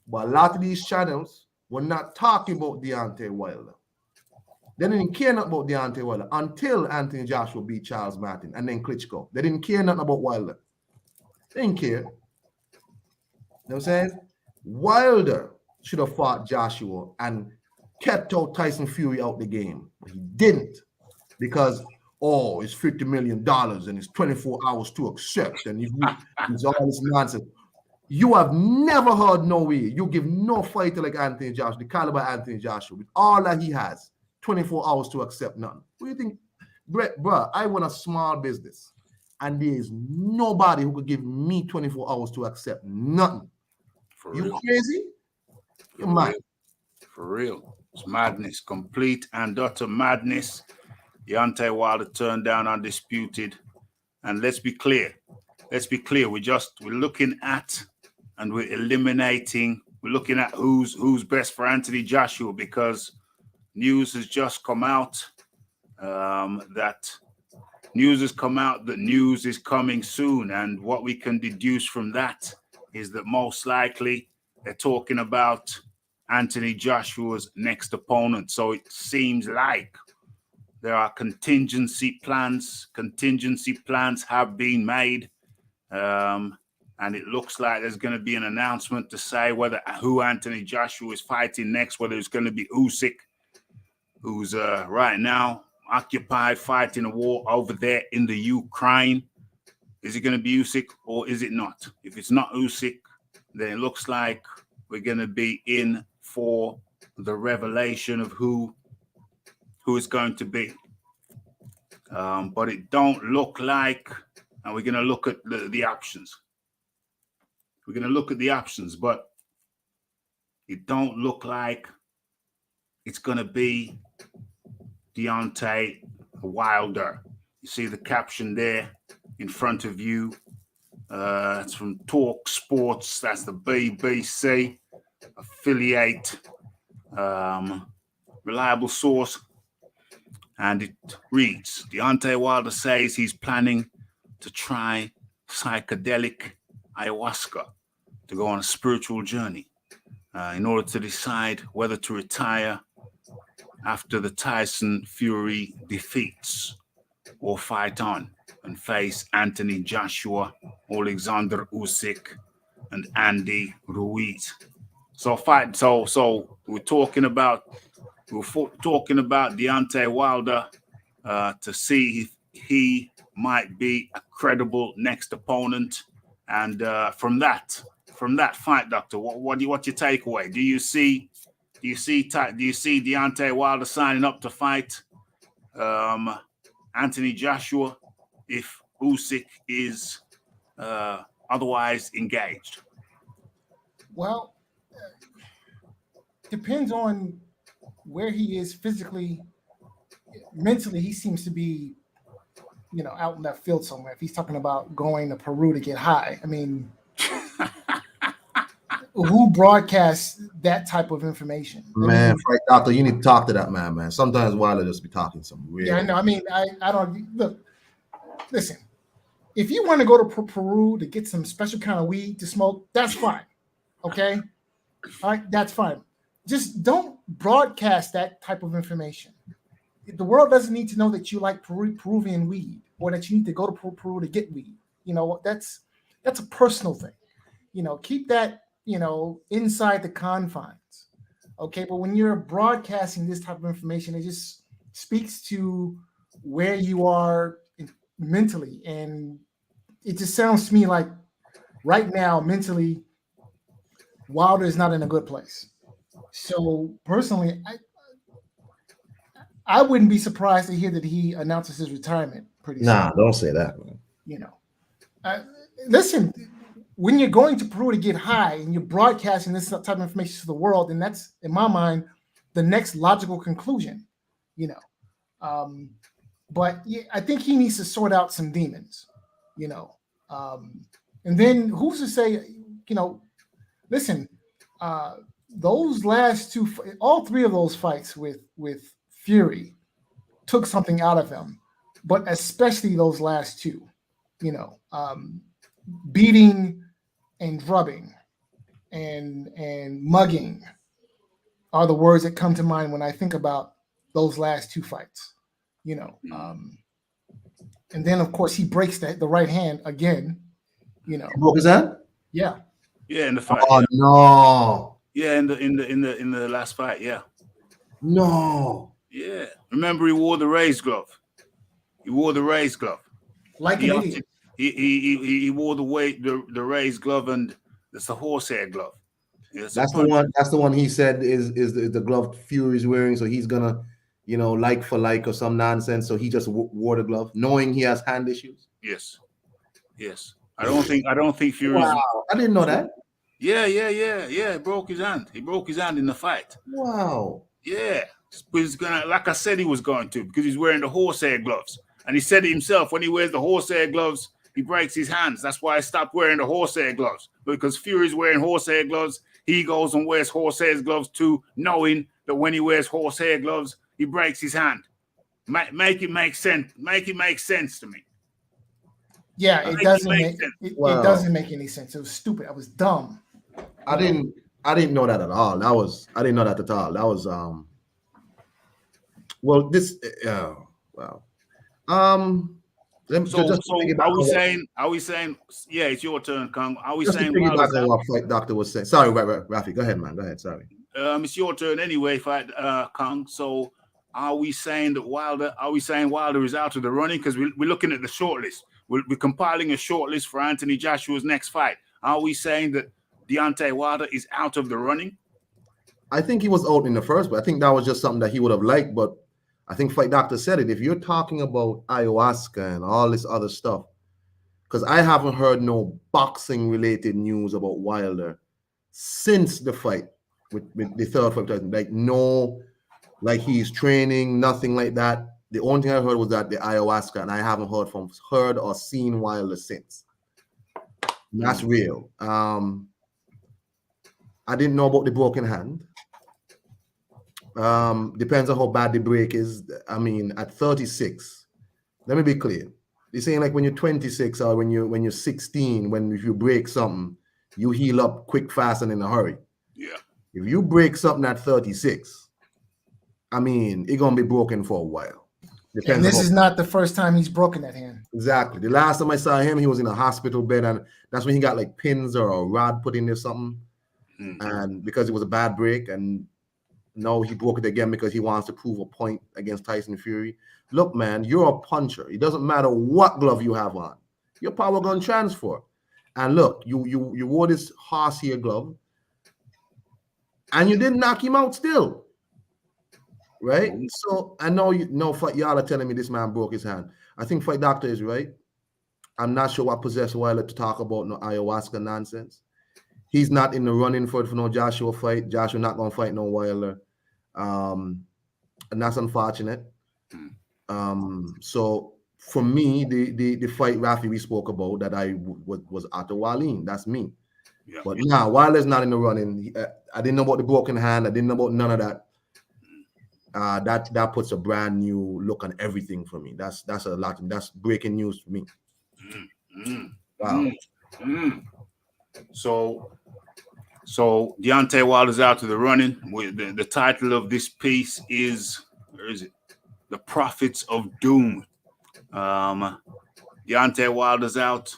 But a lot of these channels were not talking about Deontay Wilder. They didn't care nothing about Deontay Wilder until Anthony Joshua beat Charles Martin and then Klitschko. They didn't care nothing about Wilder. They didn't care. You know what I'm saying? Wilder should have fought Joshua and kept out Tyson Fury out the game. But he didn't because, it's $50 million and it's 24 hours to accept and it's all this nonsense. You have never heard no way. You give no fighter like Anthony Joshua, the caliber Anthony Joshua, with all that he has, 24 hours to accept nothing. What do you think? Bro, I run a small business and there is nobody who could give me 24 hours to accept nothing. For you real. Crazy? You're mad. For real. It's madness, complete and utter madness. Deontay Wilder turned down undisputed. And let's be clear. We're looking at and we're eliminating. We're looking at who's best for Anthony Joshua because news has just come out that news is coming soon. And what we can deduce from that is that most likely they're talking about Anthony Joshua's next opponent. So it seems like there are contingency plans. Contingency plans have been made. And it looks like there's going to be an announcement to say who Anthony Joshua is fighting next, whether it's going to be Usyk, who's right now occupied fighting a war over there in the Ukraine. Is it going to be Usyk or is it not? If it's not Usyk, then it looks like we're going to be in for the revelation of who it's going to be. But it don't look like, and we're going to look at the options. We're going to look at the options, but it don't look like it's going to be Deontay Wilder. You see the caption there in front of you. It's from Talk Sports. That's the BBC affiliate, reliable source. And it reads, Deontay Wilder says he's planning to try psychedelic ayahuasca to go on a spiritual journey in order to decide whether to retire after the Tyson Fury defeats or fight on and face Anthony Joshua, Alexander Usyk, and Andy Ruiz. So we're talking about Deontay Wilder to see if he might be a credible next opponent. And from that fight, Doctor, what's your takeaway? Do you see Deontay Wilder signing up to fight Anthony Joshua if Usyk is otherwise engaged? Well, depends on where he is physically. Mentally, he seems to be, out in that field somewhere. If he's talking about going to Peru to get high, I mean, who broadcasts that type of information? Man, right, Doctor, you need to talk to that man. Sometimes Wilder just be talking some weird. Yeah, I know. I mean, I don't look. Listen, if you want to go to Peru to get some special kind of weed to smoke, that's fine. Okay, all right, that's fine. Just don't broadcast that type of information. The world doesn't need to know that you like Peruvian weed or that you need to go to Peru to get weed. That's a personal thing. Keep that, inside the confines. Okay. But when you're broadcasting this type of information, it just speaks to where you are mentally. And it just sounds to me like right now, mentally, Wilder is not in a good place. So personally, I wouldn't be surprised to hear that he announces his retirement pretty soon. Nah, don't say that, man. Listen, when you're going to Peru to get high and you're broadcasting this type of information to the world, and that's, in my mind, the next logical conclusion, But yeah, I think he needs to sort out some demons, And then who's to say, listen, those last two, all three of those fights with Fury took something out of him, but especially those last two, beating and drubbing and mugging are the words that come to mind when I think about those last two fights, and then of course he breaks the right hand again, What was that? Yeah, in the fight. Oh no. Yeah, in the last fight. Yeah. No. Yeah. Remember, he wore the raised glove. Like an idiot. He wore the raised glove, and it's the horsehair glove. That's the one. That's the one he said is the glove Fury's wearing. So he's gonna, like for like or some nonsense. So he just wore the glove, knowing he has hand issues. Yes. I don't think Fury's. Wow, I didn't know that. Yeah. He broke his hand. He broke his hand in the fight. Wow. Yeah. But he's gonna, like I said, he was going to, because he's wearing the horsehair gloves, and he said it himself. When he wears the horsehair gloves, he breaks his hands. That's why I stopped wearing the horsehair gloves, because Fury's wearing horsehair gloves. He goes and wears horsehair gloves too, knowing that when he wears horsehair gloves, he breaks his hand. Make it make sense. Make it make sense to me. Yeah, it doesn't make any sense. It was stupid. I was dumb. I didn't know that at all. I didn't know that at all. That was well, this Wow. Let me So, just so piggyback are we on what- saying? Are we saying? Yeah, it's your turn, Kong. Are we just to saying piggyback Wilder's on out? what Fight Doctor was saying. Sorry, Rafi. Go ahead, man. Go ahead. Sorry. It's your turn anyway, Fight Kong. So, are we saying that Wilder? Are we saying Wilder is out of the running? Because we're looking at the shortlist. We're compiling a shortlist for Anthony Joshua's next fight. Are we saying that Deontay Wilder is out of the running? I think he was out in the first, but I think that was just something that he would have liked. But I think Fight Doctor said it. If you're talking about ayahuasca and all this other stuff, because I haven't heard no boxing related news about Wilder since the fight with the third fight. Like no, like he's training, nothing like that. The only thing I heard was that the ayahuasca, and I haven't heard or seen Wilder since. And that's real. I didn't know about the broken hand. Depends on how bad the break is. I mean, at 36, let me be clear. This ain't like when you're 26 or when you're 16, when if you break something, you heal up quick, fast, and in a hurry. Yeah. If you break something at 36, I mean, it's gonna be broken for a while. Depends And this on is not the first time he's broken that hand. exactly. The last time I saw him, he was in a hospital bed, and that's when he got like pins or a rod put in there something. And because it was a bad break, and no, he broke it again because he wants to prove a point against Tyson Fury. Look, man, you're a puncher. It doesn't matter what glove you have on. Your power gun transfer. And look, you wore this horsehair glove, and you didn't knock him out still. Right? So I know y'all are telling me this man broke his hand. I think Fight Doctor is right. I'm not sure what possessed Wilder to talk about no ayahuasca nonsense. He's not in the running for no Joshua fight. Joshua not gonna fight no Wilder. And that's unfortunate. So for me, the fight Raphie we spoke about that I was Otto Wallin. That's me. Yeah. But now Wilder's not in the running. I didn't know about the broken hand. I didn't know about none of that. That puts a brand new look on everything for me. That's a lot. That's breaking news for me. Wow. So Deontay Wilder's out of the running. The title of this piece is, where is it? The Prophets of Doom. Deontay Wilder's out,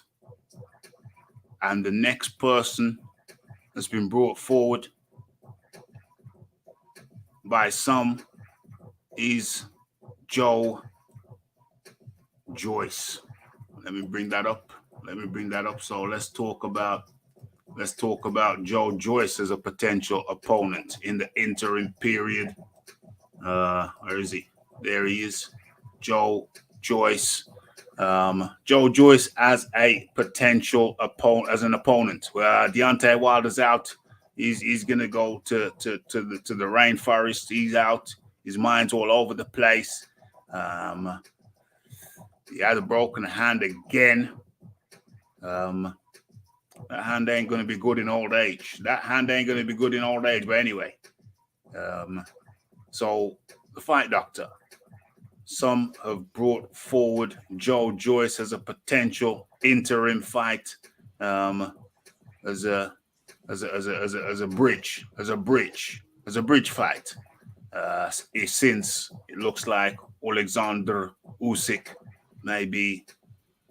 and the next person that's been brought forward by some is Joe Joyce. Let me bring that up. So let's talk about Joe Joyce as a potential opponent in the interim period. Where is he? There he is. Joe Joyce. Joe Joyce as a potential opponent, as an opponent. Deontay Wilder's out. He's gonna go to the rainforest. He's out. His mind's all over the place. He has a broken hand again. That hand ain't going to be good in old age. But anyway, so the Fight Doctor. Some have brought forward Joe Joyce as a potential interim fight, as a bridge fight. Since it looks like Alexander Usyk may be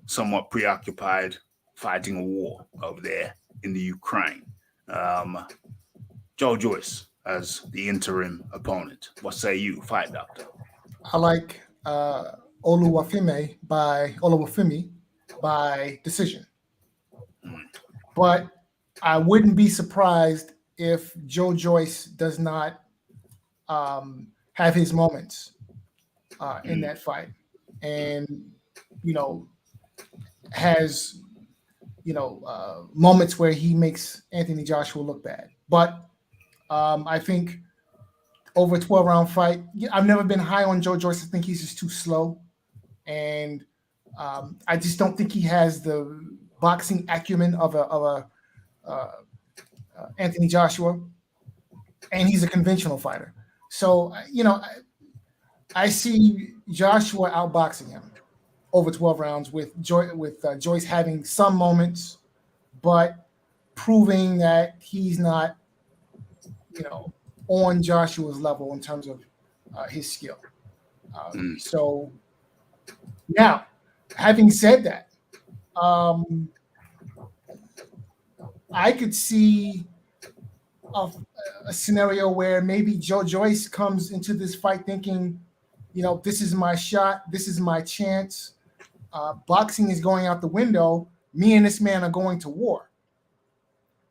somewhat preoccupied fighting a war over there in the Ukraine. Joe Joyce as the interim opponent. What say you, Fight Doctor? I like Oluwafemi by decision. But I wouldn't be surprised if Joe Joyce does not have his moments in that fight, and has moments where he makes Anthony Joshua look bad. But I think over a 12-round fight, I've never been high on Joe Joyce. I think he's just too slow, and I just don't think he has the boxing acumen of a Anthony Joshua, and he's a conventional fighter. So I see Joshua outboxing him over 12 rounds with Joyce having some moments, but proving that he's not, on Joshua's level in terms of his skill. So Now, having said that, um, I could see a scenario where maybe Joe Joyce comes into this fight thinking, this is my shot, this is my chance. Boxing is going out the window. Me and this man are going to war.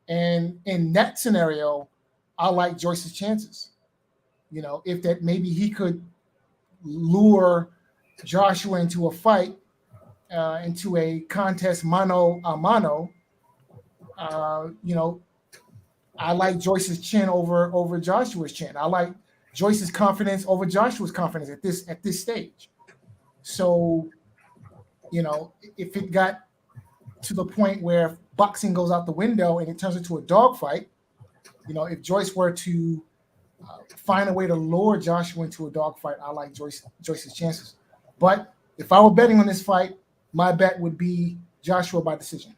And in that scenario, I like Joyce's chances. If that maybe he could lure Joshua into a fight, into a contest mano a mano. I like Joyce's chin over Joshua's chin. I like Joyce's confidence over Joshua's confidence at this stage. So, if it got to the point where boxing goes out the window and it turns into a dogfight, if Joyce were to find a way to lure Joshua into a dogfight, I like Joyce's chances. But if I were betting on this fight, my bet would be Joshua by decision.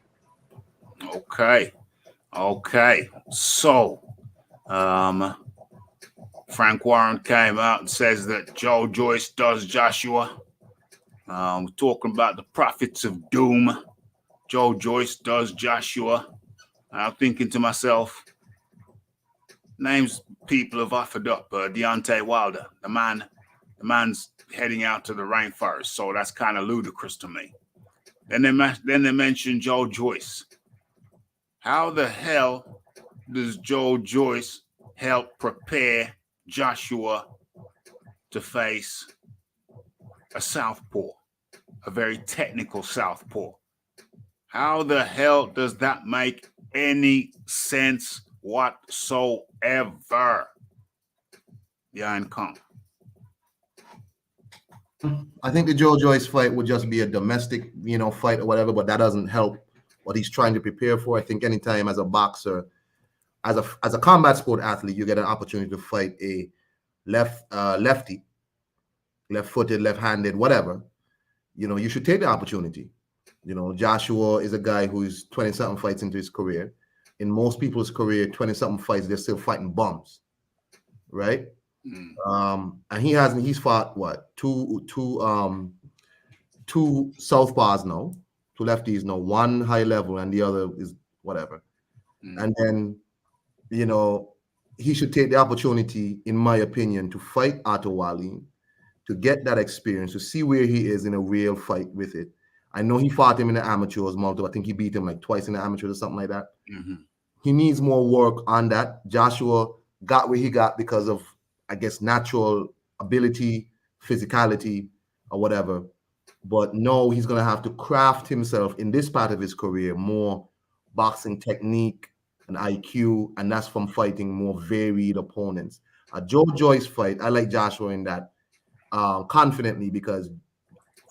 Okay. So, Frank Warren came out and says that Joe Joyce does Joshua. We're talking about the prophets of doom. Joe Joyce does Joshua. I'm thinking to myself, names people have offered up. Deontay Wilder, the man's heading out to the rainforest, so that's kind of ludicrous to me. Then they mention Joe Joyce. How the hell does Joe Joyce help prepare Joshua to face a southpaw, a very technical southpaw? How the hell does that make any sense whatsoever? Yan Kong. I think the Joe Joyce fight would just be a domestic, fight or whatever, but that doesn't help what he's trying to prepare for. I think anytime as a boxer, as a combat sport athlete, you get an opportunity to fight a lefty, left-footed, left-handed, whatever, you should take the opportunity. Joshua is a guy who's 20-something fights into his career. In most people's career, 20-something fights, they're still fighting bums, right? And he's fought what two southpaws now, two lefties now, one high level and the other is whatever. And then he should take the opportunity, in my opinion, to fight Otto Wallin, to get that experience, to see where he is in a real fight with it. I know he fought him in the amateurs multiple. I think he beat him like twice in the amateurs or something like that. He needs more work on that. Joshua got where he got because of, I guess, natural ability, physicality, or whatever. But no, he's going to have to craft himself in this part of his career more boxing technique and IQ, and that's from fighting more varied opponents. A Joe Joyce fight, I like Joshua in that confidently, because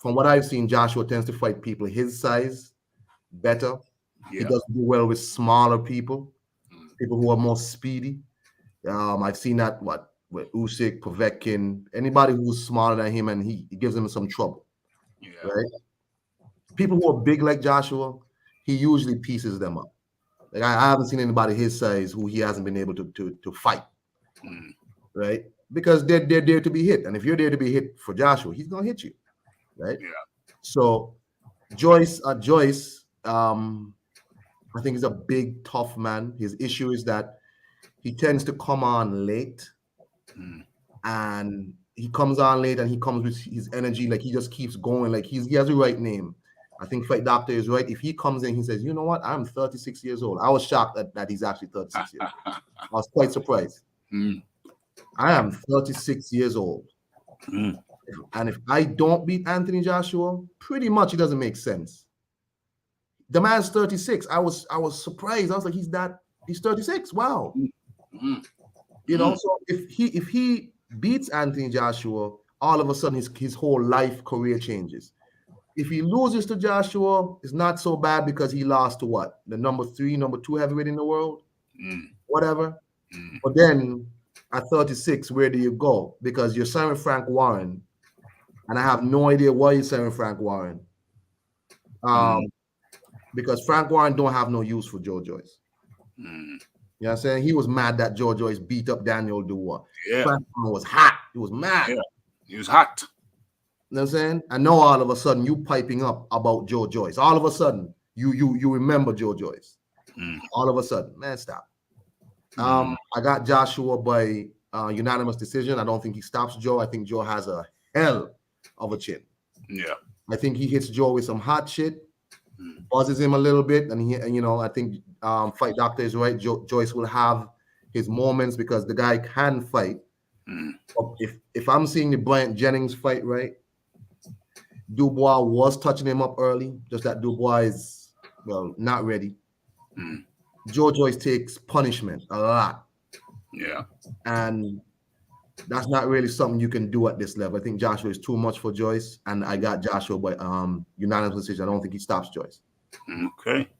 from what I've seen, Joshua tends to fight people his size better. Yeah. He doesn't do well with smaller people who are more speedy. I've seen that with Usyk, Povetkin, anybody who's smaller than him, and he gives them some trouble. Right? People who are big like Joshua, he usually pieces them up. Like I haven't seen anybody his size who he hasn't been able to fight. Right? Because they're there to be hit. And if you're there to be hit for Joshua, he's gonna hit you. Right? Yeah. So Joyce, I think he's a big, tough man. His issue is that he tends to come on late. And he comes on late and he comes with his energy, like he just keeps going, like he has the right name. I think Fight Doctor is right. If he comes in, he says, you know what, I'm 36 years old. I was shocked that he's actually 36 years old. I was quite surprised. I am 36 years old. And if I don't beat Anthony Joshua, pretty much it doesn't make sense. The man's 36. I was surprised. I was like, he's 36. Wow. So if he beats Anthony Joshua, all of a sudden his whole life career changes. If he loses to Joshua, it's not so bad because he lost to what? The number 2 heavyweight in the world? Whatever. But then at 36, where do you go? Because you're signing Frank Warren, and I have no idea why you're signing Frank Warren. Because Frank Warren don't have no use for Joe Joyce. You know what I'm saying? He was mad that Joe Joyce beat up Daniel Dubois. Yeah. Frank Warren was hot. He was mad. Yeah. He was hot. You know what I'm saying? And now all of a sudden you piping up about Joe Joyce. All of a sudden you remember Joe Joyce. All of a sudden, man, stop. I got Joshua by unanimous decision. I don't think he stops Joe. I think Joe has a hell of a chin. Yeah. I think he hits Joe with some hot shit, buzzes him a little bit, and I think Fight Doctor is right. Joyce will have his moments because the guy can fight. But if I'm seeing the Bryant Jennings fight right, Dubois was touching him up early, just that Dubois is not ready. Joe Joyce takes punishment a lot. Yeah. And that's not really something you can do at this level. I think Joshua is too much for Joyce, and I got Joshua by unanimous decision. I don't think he stops Joyce. Okay.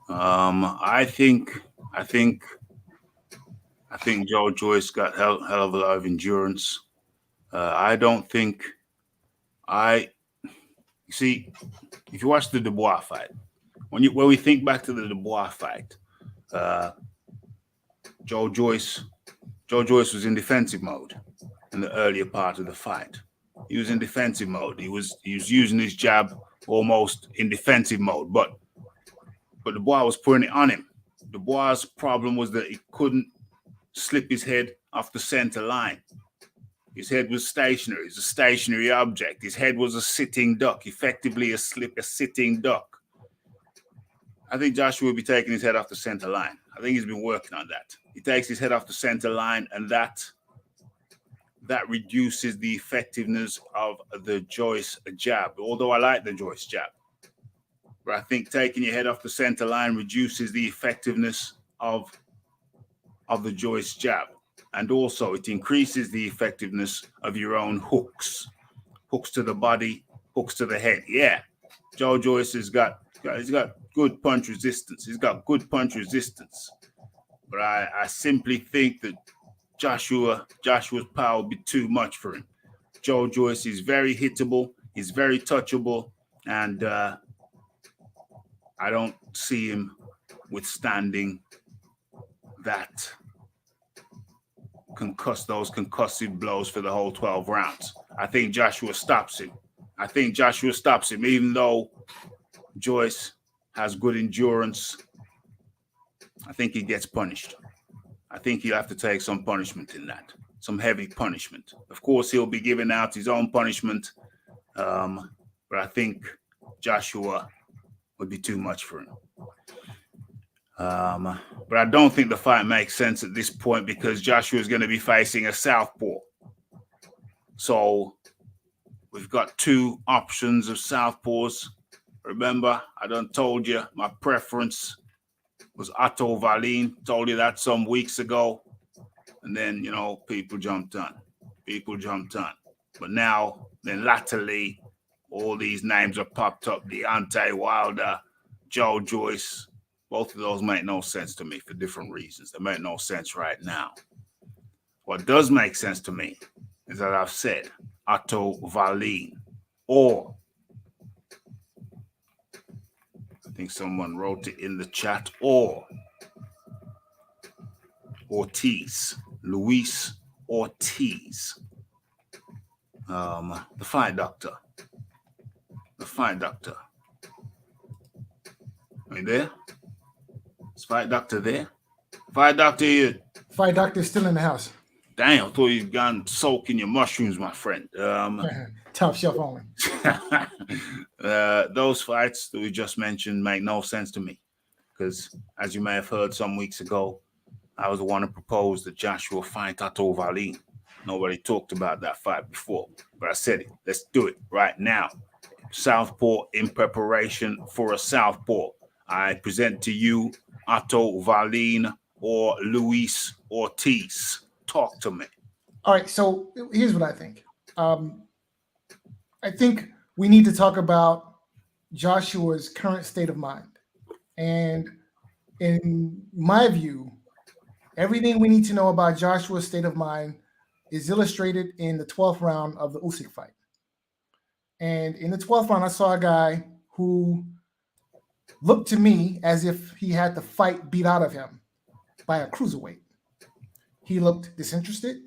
I think Joe Joyce got hell of a lot of endurance. I don't think you see, if you watch the Dubois fight, when we think back to the Dubois fight, Joe Joyce was in defensive mode in the earlier part of the fight. He was in defensive mode. He was using his jab almost in defensive mode, but Dubois was putting it on him. Dubois' problem was that he couldn't slip his head off the center line. His head was stationary. It's a stationary object. His head was a sitting duck, effectively a sitting duck. I think Joshua will be taking his head off the center line. I think he's been working on that. He takes his head off the center line, and that reduces the effectiveness of the Joyce jab. Although I like the Joyce jab, but I think taking your head off the center line reduces the effectiveness of the Joyce jab. And also it increases the effectiveness of your own hooks to the body, hooks to the head. Yeah, Joe Joyce he's got good punch resistance. He's got good punch resistance. But I simply think that Joshua's power will be too much for him. Joe Joyce is very hittable. He's very touchable. And I don't see him withstanding that those concussive blows for the whole 12 rounds. I think Joshua stops him. Even though Joyce has good endurance. I think he gets punished. I think he'll have to take some punishment in that, some heavy punishment. Of course, he'll be giving out his own punishment, but I think Joshua would be too much for him. But I don't think the fight makes sense at this point because Joshua is going to be facing a southpaw. So we've got two options of southpaws. Remember, I done told you my preference was Otto Wallin. Told you that some weeks ago. And then, people jumped on. But now, then latterly, all these names are popped up. Deontay Wilder, Joe Joyce. Both of those make no sense to me for different reasons. They make no sense right now. What does make sense to me is that I've said Otto Wallin, or I think someone wrote it in the chat, or Ortiz, Luis Ortiz, the Fight Doctor. Are you there? Is Fight Doctor there? Fight Doctor here. Fight Doctor's still in the house. Damn, I thought you'd gone soaking your mushrooms, my friend. Top shelf only. Those fights that we just mentioned make no sense to me because, as you may have heard some weeks ago, I was the one who proposed that Joshua fight Otto Wallin. Nobody talked about that fight before, but I said it. Let's do it right now. Southpaw in preparation for a southpaw. I present to you Otto Wallin or Luis Ortiz. Talk to me. All right, so here's what I think. I think we need to talk about Joshua's current state of mind. And in my view, everything we need to know about Joshua's state of mind is illustrated in the 12th round of the Usyk fight. And in the 12th round, I saw a guy who looked to me as if he had the fight beat out of him by a cruiserweight. He looked disinterested.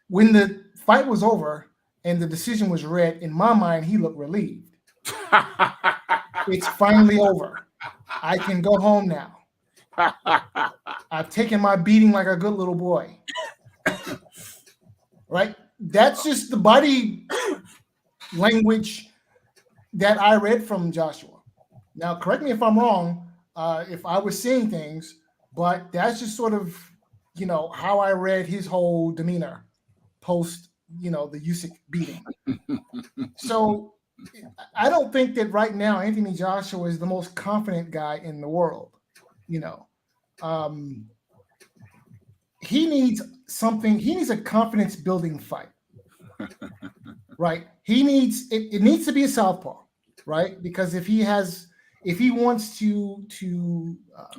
When the fight was over, and the decision was read, in my mind, he looked relieved. It's finally over. I can go home now. I've taken my beating like a good little boy. Right? That's just the body language that I read from Joshua. Now, correct me if I'm wrong, if I was seeing things, but that's just sort of, how I read his whole demeanor post, the Usyk beating. So I don't think that right now Anthony Joshua is the most confident guy in the world. He needs something. He needs a confidence building fight, right? He needs it needs to be a southpaw, right? Because if he wants to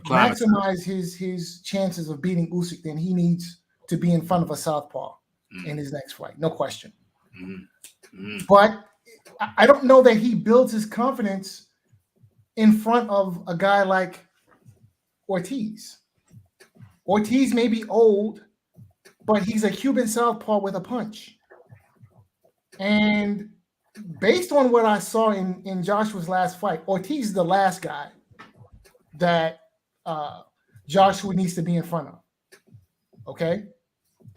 maximize his chances of beating Usyk, then he needs to be in front of a southpaw in his next fight, no question. But I don't know that he builds his confidence in front of a guy like Ortiz. Ortiz may be old, but he's a Cuban southpaw with a punch. And based on what I saw in Joshua's last fight, Ortiz is the last guy that Joshua needs to be in front of. Okay?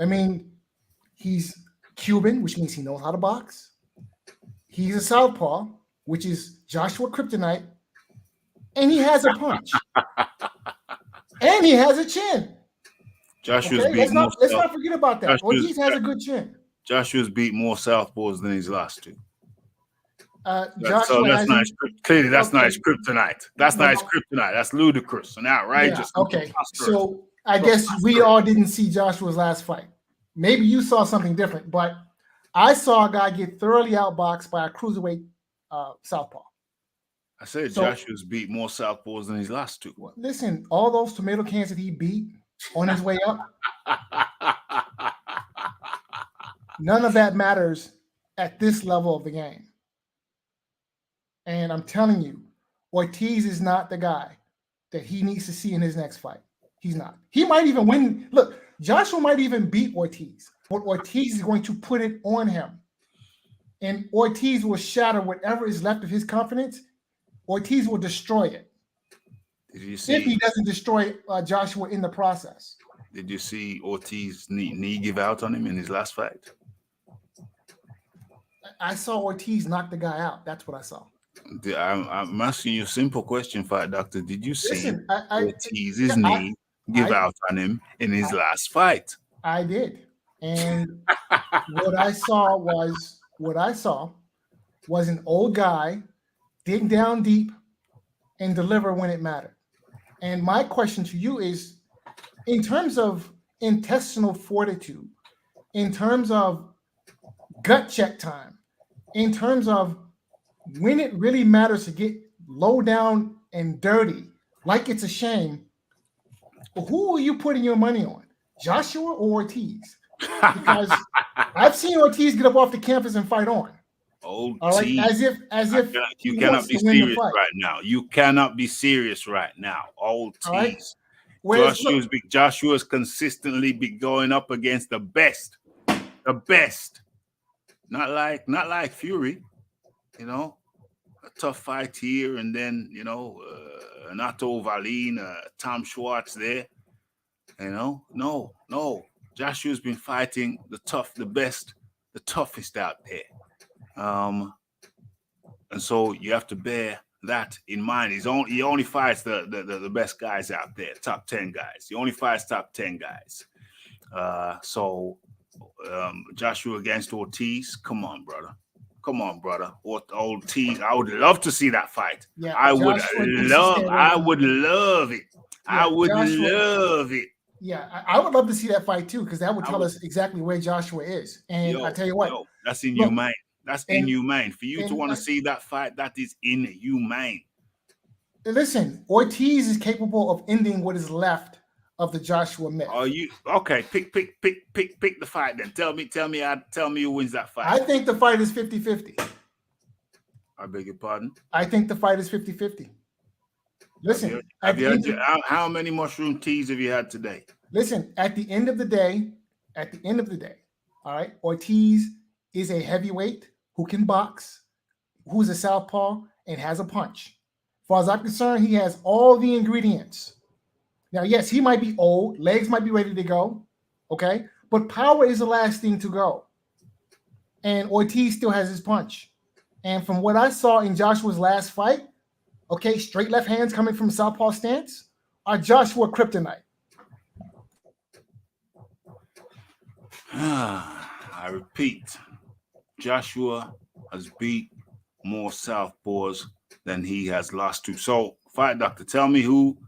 I mean, he's Cuban, which means he knows how to box. He's a southpaw, which is Joshua kryptonite, and he has a punch. And he has a chin. Joshua's beat let's not forget about that. Ortiz has a good chin. Joshua's beat more southpaws than his last two. That's not his, clearly that's not his kryptonite. That's not his kryptonite. That's ludicrous and outrageous. Yeah, okay, so I guess we all didn't see Joshua's last fight. Maybe you saw something different, but I saw a guy get thoroughly outboxed by a cruiserweight southpaw. I said Joshua's beat more southpaws than his last two. Listen, all those tomato cans that he beat on his way up, none of that matters at this level of the game. And I'm telling you, Ortiz is not the guy that he needs to see in his next fight. He's not. He might even win. Look, Joshua might even beat Ortiz, but Ortiz is going to put it on him. And Ortiz will shatter whatever is left of his confidence. Ortiz will destroy it. Did you see, if he doesn't destroy Joshua in the process. Did you see Ortiz knee give out on him in his last fight? I saw Ortiz knock the guy out. That's what I saw. I'm asking you a simple question, Fight Doctor. Did you see Ortiz's knee give out on him in his last fight? I did. And what I saw was an old guy dig down deep and deliver when it mattered. And my question to you is, in terms of intestinal fortitude, in terms of gut check time, in terms of when it really matters to get low down and dirty, like it's a shame, who are you putting your money on, Joshua or Ortiz? Because I've seen Ortiz get up off the campus and fight on. All right, as if you cannot be serious right now. You cannot be serious right now. Old tease. Right. Joshua's consistently be going up against the best. Not like Fury, a tough fight here, and then an Otto Wallin, Tom Schwartz there. No. Joshua's been fighting the best, the toughest out there. And so you have to bear that in mind. He only fights the best guys out there, top 10 guys. He only fights top 10 guys. Joshua against Ortiz, come on, brother. Ortiz, I would love to see that fight. Yeah, I would love it. Yeah, I would love to see that fight too, because that would tell us exactly where Joshua is. And I tell you what, that's inhumane. That's inhumane. For you to want to see that fight, that is inhumane. Listen, Ortiz is capable of ending what is left of the Joshua myth. Are you okay? Pick the fight then. Tell me who wins that fight. I think the fight is 50-50. I beg your pardon? I think the fight is 50-50. Listen, how many mushroom teas have you had today? Listen, at the end of the day, all right, Ortiz is a heavyweight who can box, who's a southpaw, and has a punch. As far as I'm concerned, he has all the ingredients. Now, yes, he might be old, legs might be ready to go, okay? But power is the last thing to go. And Ortiz still has his punch. And from what I saw in Joshua's last fight, okay, straight left hands coming from southpaw stance are Joshua kryptonite. I repeat, Joshua has beat more southpaws than he has lost to. So, Fight Doctor, tell me who,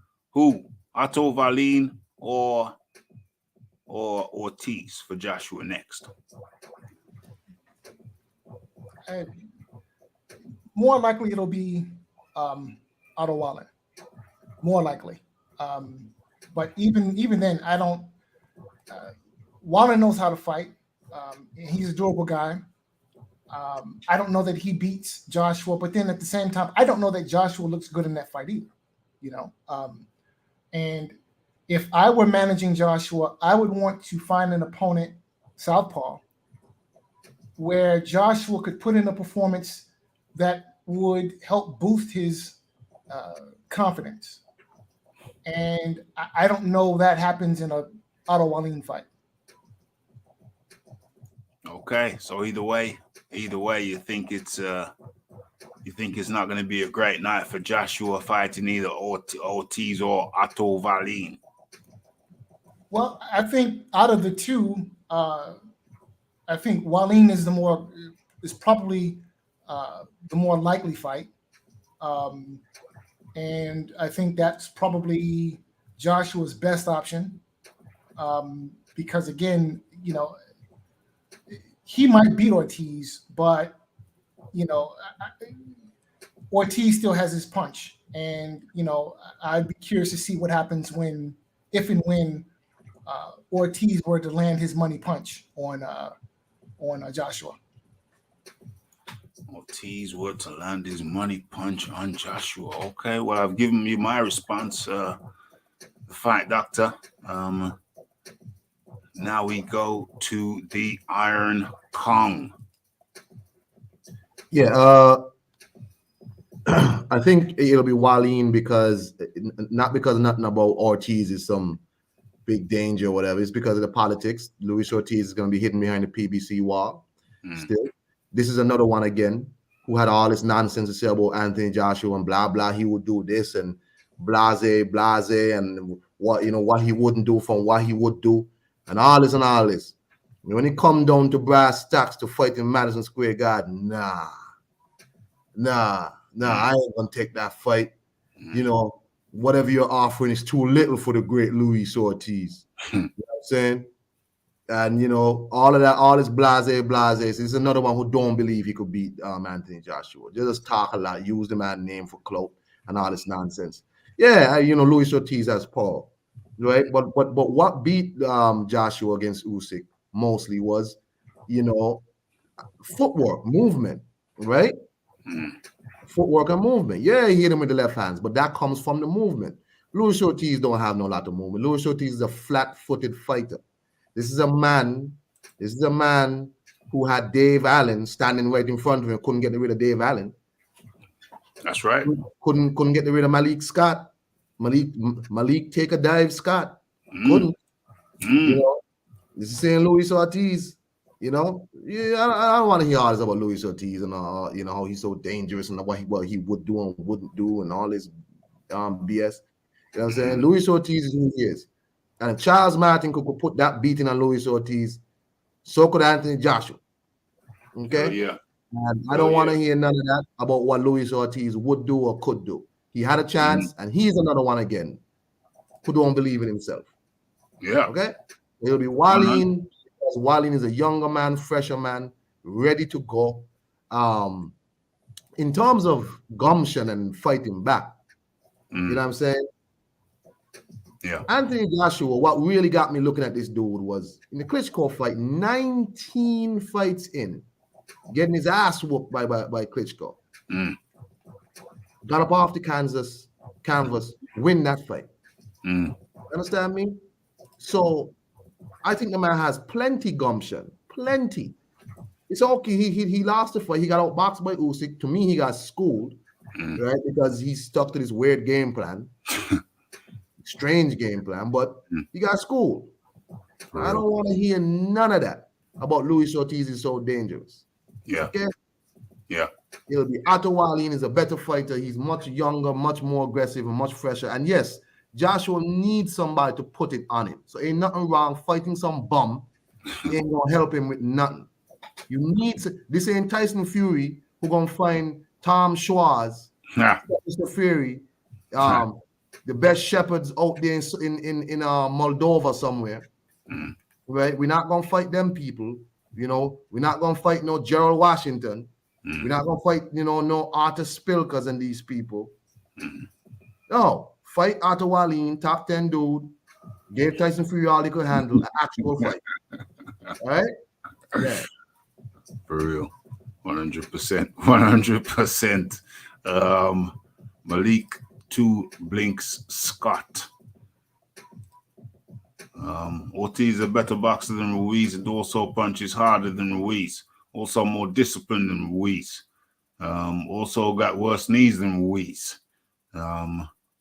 Otto Wallin or Ortiz for Joshua next? More likely it'll be Otto Wallin. More likely. But even then, I don't. Wallin knows how to fight. He's a durable guy. I don't know that he beats Joshua, but then at the same time, I don't know that Joshua looks good in that fight either. You know, and if I were managing Joshua, I would want to find an opponent, southpaw, where Joshua could put in a performance that would help boost his confidence. And I don't know that happens in a Otto Wallin fight. Okay, so either way, you think it's not going to be a great night for Joshua fighting either Ortiz or Otto Wallin. Well, I think out of the two, I think Wallin is probably the more likely fight, and I think that's probably Joshua's best option, because again, you know, he might beat Ortiz, but you know, Ortiz still has his punch, and you know, I'd be curious to see what happens if and when Ortiz were to land his money punch on Joshua. Ortiz were to land his money punch on Joshua. Okay, well, I've given you my response, the Fight Doctor. Now we go to the Iron Kong. Yeah, I think it'll be Wallin not because nothing about Ortiz is some big danger or whatever. It's because of the politics. Luis Ortiz is going to be hidden behind the PBC wall. Still, this is another one again who had all this nonsense to say about Anthony Joshua and blah blah. He would do this and blase, and what he wouldn't do from what he would do, and all this and all this. When it come down to brass tacks to fight in Madison Square Garden, nah, I ain't gonna take that fight. You know, whatever you're offering is too little for the great Luis Ortiz. You know what I'm saying? And you know, all of that, all this blase. This is another one who don't believe he could beat Anthony Joshua. They just talk a lot, use the man's name for clout and all this nonsense. Yeah, you know, Luis Ortiz has power, right? But what beat Joshua against Usyk mostly was, you know, footwork, movement, right? Footwork and movement. Yeah, he hit him with the left hands, but that comes from the movement. Luis Ortiz don't have no lot of movement. Luis Ortiz is a flat-footed fighter. This is a man who had Dave Allen standing right in front of him, couldn't get rid of Dave Allen. That's right. Couldn't get rid of Malik Scott. Malik take a dive Scott. Couldn't. You know, this is saying Luis Ortiz. You know, yeah, I don't want to hear all this about Luis Ortiz and you know, how he's so dangerous and what he would do and wouldn't do and all this BS. You know what I'm saying? Luis Ortiz is who he is. And if Charles Martin could put that beating on Luis Ortiz, so could Anthony Joshua. Okay? Yeah. And I don't want to hear none of that about what Luis Ortiz would do or could do. He had a chance, and he's another one again who don't believe in himself. Yeah. Okay? It'll be Wallin, because Wallin is a younger man, fresher man, ready to go. In terms of gumption and fighting back, you know what I'm saying? Yeah. Anthony Joshua, what really got me looking at this dude was in the Klitschko fight, 19 fights in, getting his ass whooped by Klitschko. Got up off the canvas, win that fight. Understand me? So I think the man has plenty gumption, plenty. It's okay. He lost the fight. He got outboxed by Usyk. To me, he got schooled, right? Because he stuck to this weird game plan, strange game plan, but he got schooled. I don't want to hear none of that about Luis Ortiz is so dangerous. Yeah. Okay? Yeah. It'll be Otto Wallin is a better fighter. He's much younger, much more aggressive, and much fresher. And yes, Joshua needs somebody to put it on him. So ain't nothing wrong fighting some bum. Ain't gonna help him with nothing. You need to, this ain't Tyson Fury who gonna find Tom Schwarz, Mr. Fury, the best shepherds out there in Moldova somewhere. Right? We're not gonna fight them people. You know, we're not gonna fight no Gerald Washington. We're not gonna fight, no Arthur Spilkers and these people. No, fight Otto Wallin, top 10 dude, gave Tyson Fury all he could handle, an actual fight. All right? Yeah. For real. 100%. 100%. Malik 2 Blinks Scott. Ortiz is a better boxer than Ruiz and also punches harder than Ruiz. Also more disciplined than Ruiz. Also got worse knees than Ruiz.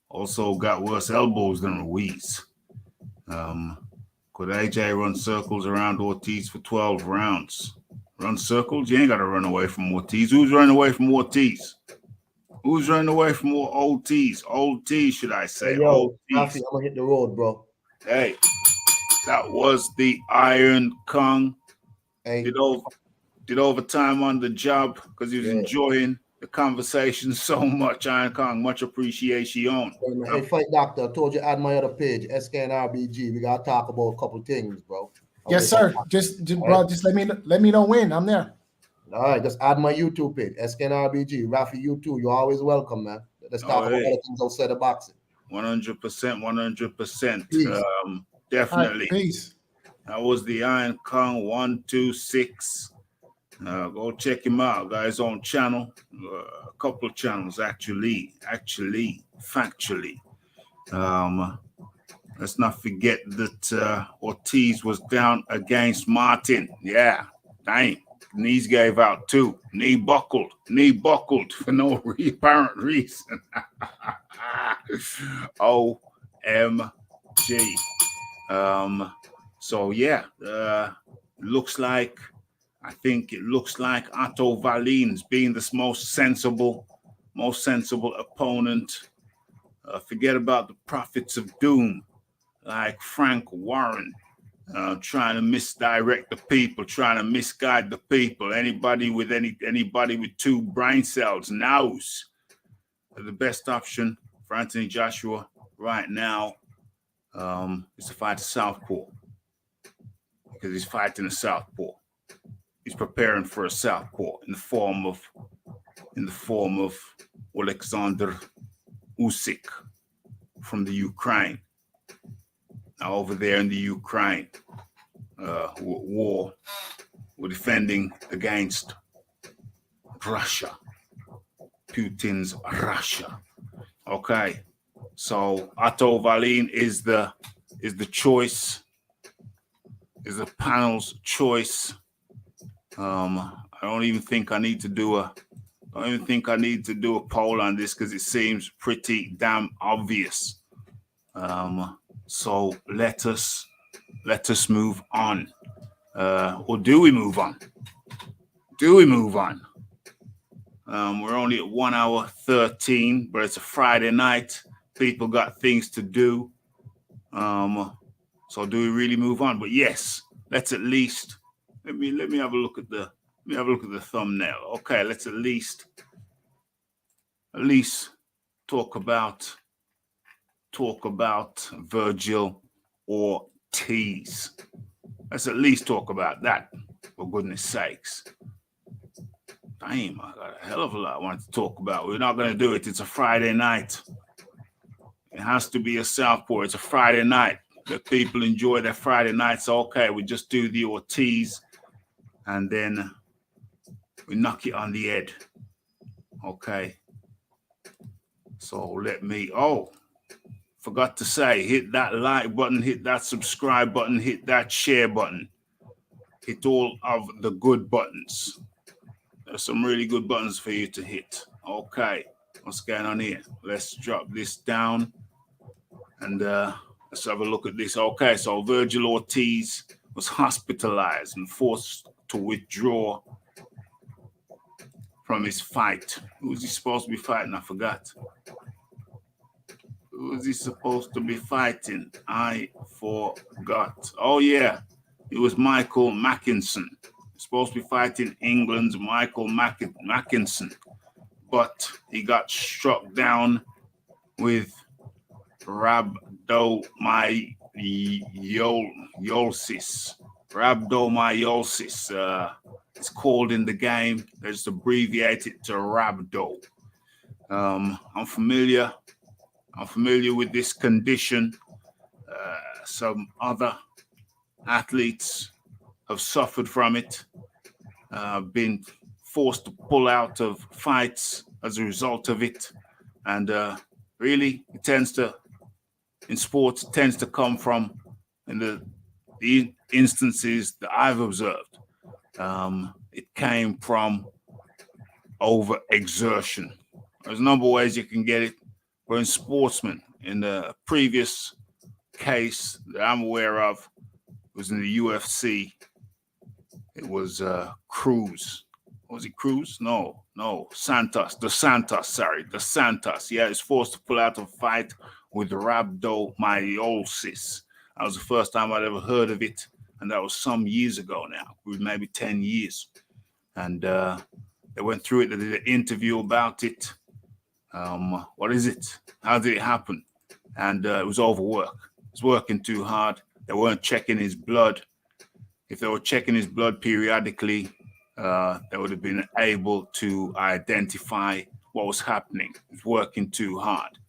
Also got worse elbows than Ruiz. Could AJ run circles around Ortiz for 12 rounds? Run circles? You ain't got to run away from Ortiz. Who's running away from Ortiz? Who's running away from Ortiz? Old T, should I say? Hey, yo, Old Raphie, I'm gonna hit the road, bro. Hey, that was the Iron Kong. Hey, Did overtime on the job because he was enjoying the conversation so much. Iron Kong, much appreciation. Hey, Fight Doctor, I told you add my other page, SKNRBG. We gotta talk about a couple things, bro. Yes, sir. Just let me know when. I'm there. All right, just add my YouTube page, SKNRBG. Raphie, you too. You're always welcome, man. Let's talk about other things outside of boxing. 100%, 100%. Definitely. Right, peace. That was the Iron Kong 126. Go check him out, guys, on channel. A couple of channels, actually, factually. Let's not forget that Ortiz was down against Martin. Yeah, dang. Knees gave out too. Knee buckled for no apparent reason. OMG. So yeah, I think it looks like Otto Wallin's being the most sensible opponent. Forget about the prophets of doom, like Frank Warren, trying to misdirect the people, trying to misguide the people. Anybody with 2 brain cells knows the best option for Anthony Joshua right now is to fight a southpaw, because he's fighting a southpaw. He's preparing for a southpaw in the form of Alexander Usyk from the Ukraine. Now over there in the Ukraine war, we're defending against Russia, Putin's Russia. Okay, so Otto Wallin is the choice, is the panel's choice. I don't even think I need to do a poll on this because it seems pretty damn obvious. So let us move on. Or do we move on? We're only at 1 hour 13, but it's a Friday night. People got things to do. So do we really move on? But yes, let's at least let me have a look at the thumbnail. Okay, let's at least talk about Virgil Ortiz. Let's at least talk about that, for goodness sakes. Damn, I got a hell of a lot I wanted to talk about. We're not going to do it. It's a Friday night. It has to be a southpaw. It's a Friday night. Let people enjoy their Friday nights. Okay, we just do the Ortiz, and then we knock it on the head. Okay. So let me, forgot to say, hit that like button, hit that subscribe button, hit that share button. hit all of the good buttons. There's some really good buttons for you to hit. Okay, what's going on here? Let's drop this down and let's have a look at this. Okay, so Virgil Ortiz was hospitalized and forced to withdraw from his fight. Who was he supposed to be fighting? I forgot. Who was he supposed to be fighting? I forgot. Oh, yeah. It was Michael Mackinson. Supposed to be fighting England's Michael Mackinson. But he got struck down with rhabdomyolysis. Rhabdomyolysis. It's called in the game. They just abbreviate it to rhabdo. I'm familiar with this condition. Some other athletes have suffered from it, been forced to pull out of fights as a result of it. And really, it tends to, in sports, it tends to come from, in the instances that I've observed, it came from overexertion. There's a number of ways you can get it. But in sportsmen, in the previous case that I'm aware of, was in the UFC. It was Cruz. Was it Cruz? No, Santos. The Santos. Yeah, he's forced to pull out a fight with rhabdomyolysis. That was the first time I'd ever heard of it, and that was some years ago now, maybe 10 years. And they went through it. They did an interview about it. What is it? How did it happen? And it was overwork. He was working too hard. They weren't checking his blood. If they were checking his blood periodically, they would have been able to identify what was happening. He was working too hard.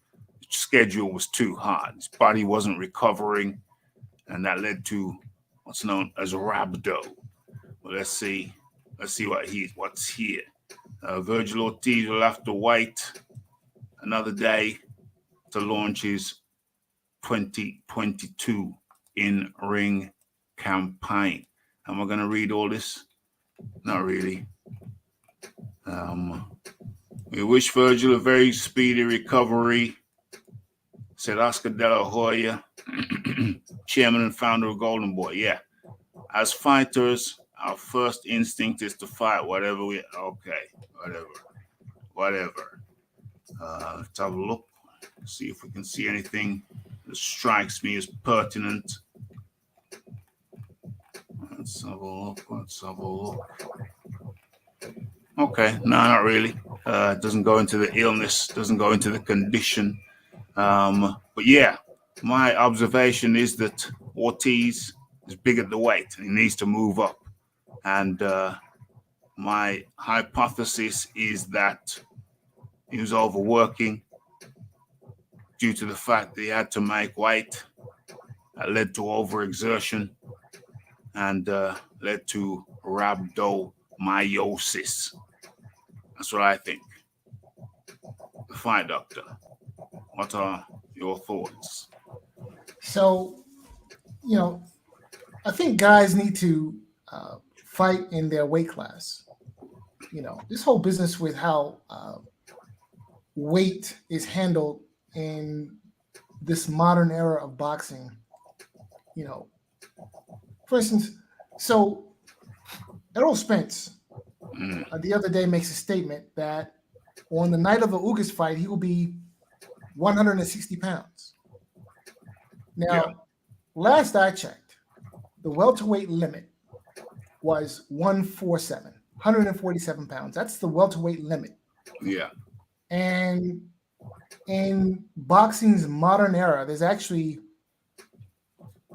His schedule was too hard. His body wasn't recovering, and that led to what's known as rhabdo. Well, let's see what's here. Virgil Ortiz will have to wait another day to launch his 2022 in-ring campaign. Am I going to read all this? Not really. We wish Virgil a very speedy recovery, said Oscar De La Hoya, chairman and founder of Golden Boy. Yeah. As fighters, our first instinct is to fight whatever. Let's have a look, see if we can see anything that strikes me as pertinent. Let's have a look. Okay, no, not really. It doesn't go into the illness, doesn't go into the condition. But yeah, my observation is that Ortiz is big at the weight and he needs to move up. And my hypothesis is that he was overworking due to the fact that he had to make weight. That led to overexertion and led to rhabdomyolysis. That's what I think. The Fight Doctor, what are your thoughts? So, I think guys need to fight in their weight class. This whole business with how weight is handled in this modern era of boxing. For instance, so Errol Spence the other day makes a statement that on the night of the Ugas fight, he will be 160 pounds. Now, last I checked, the welterweight limit was 147 pounds. That's the welterweight limit. Yeah. And in boxing's modern era, there's actually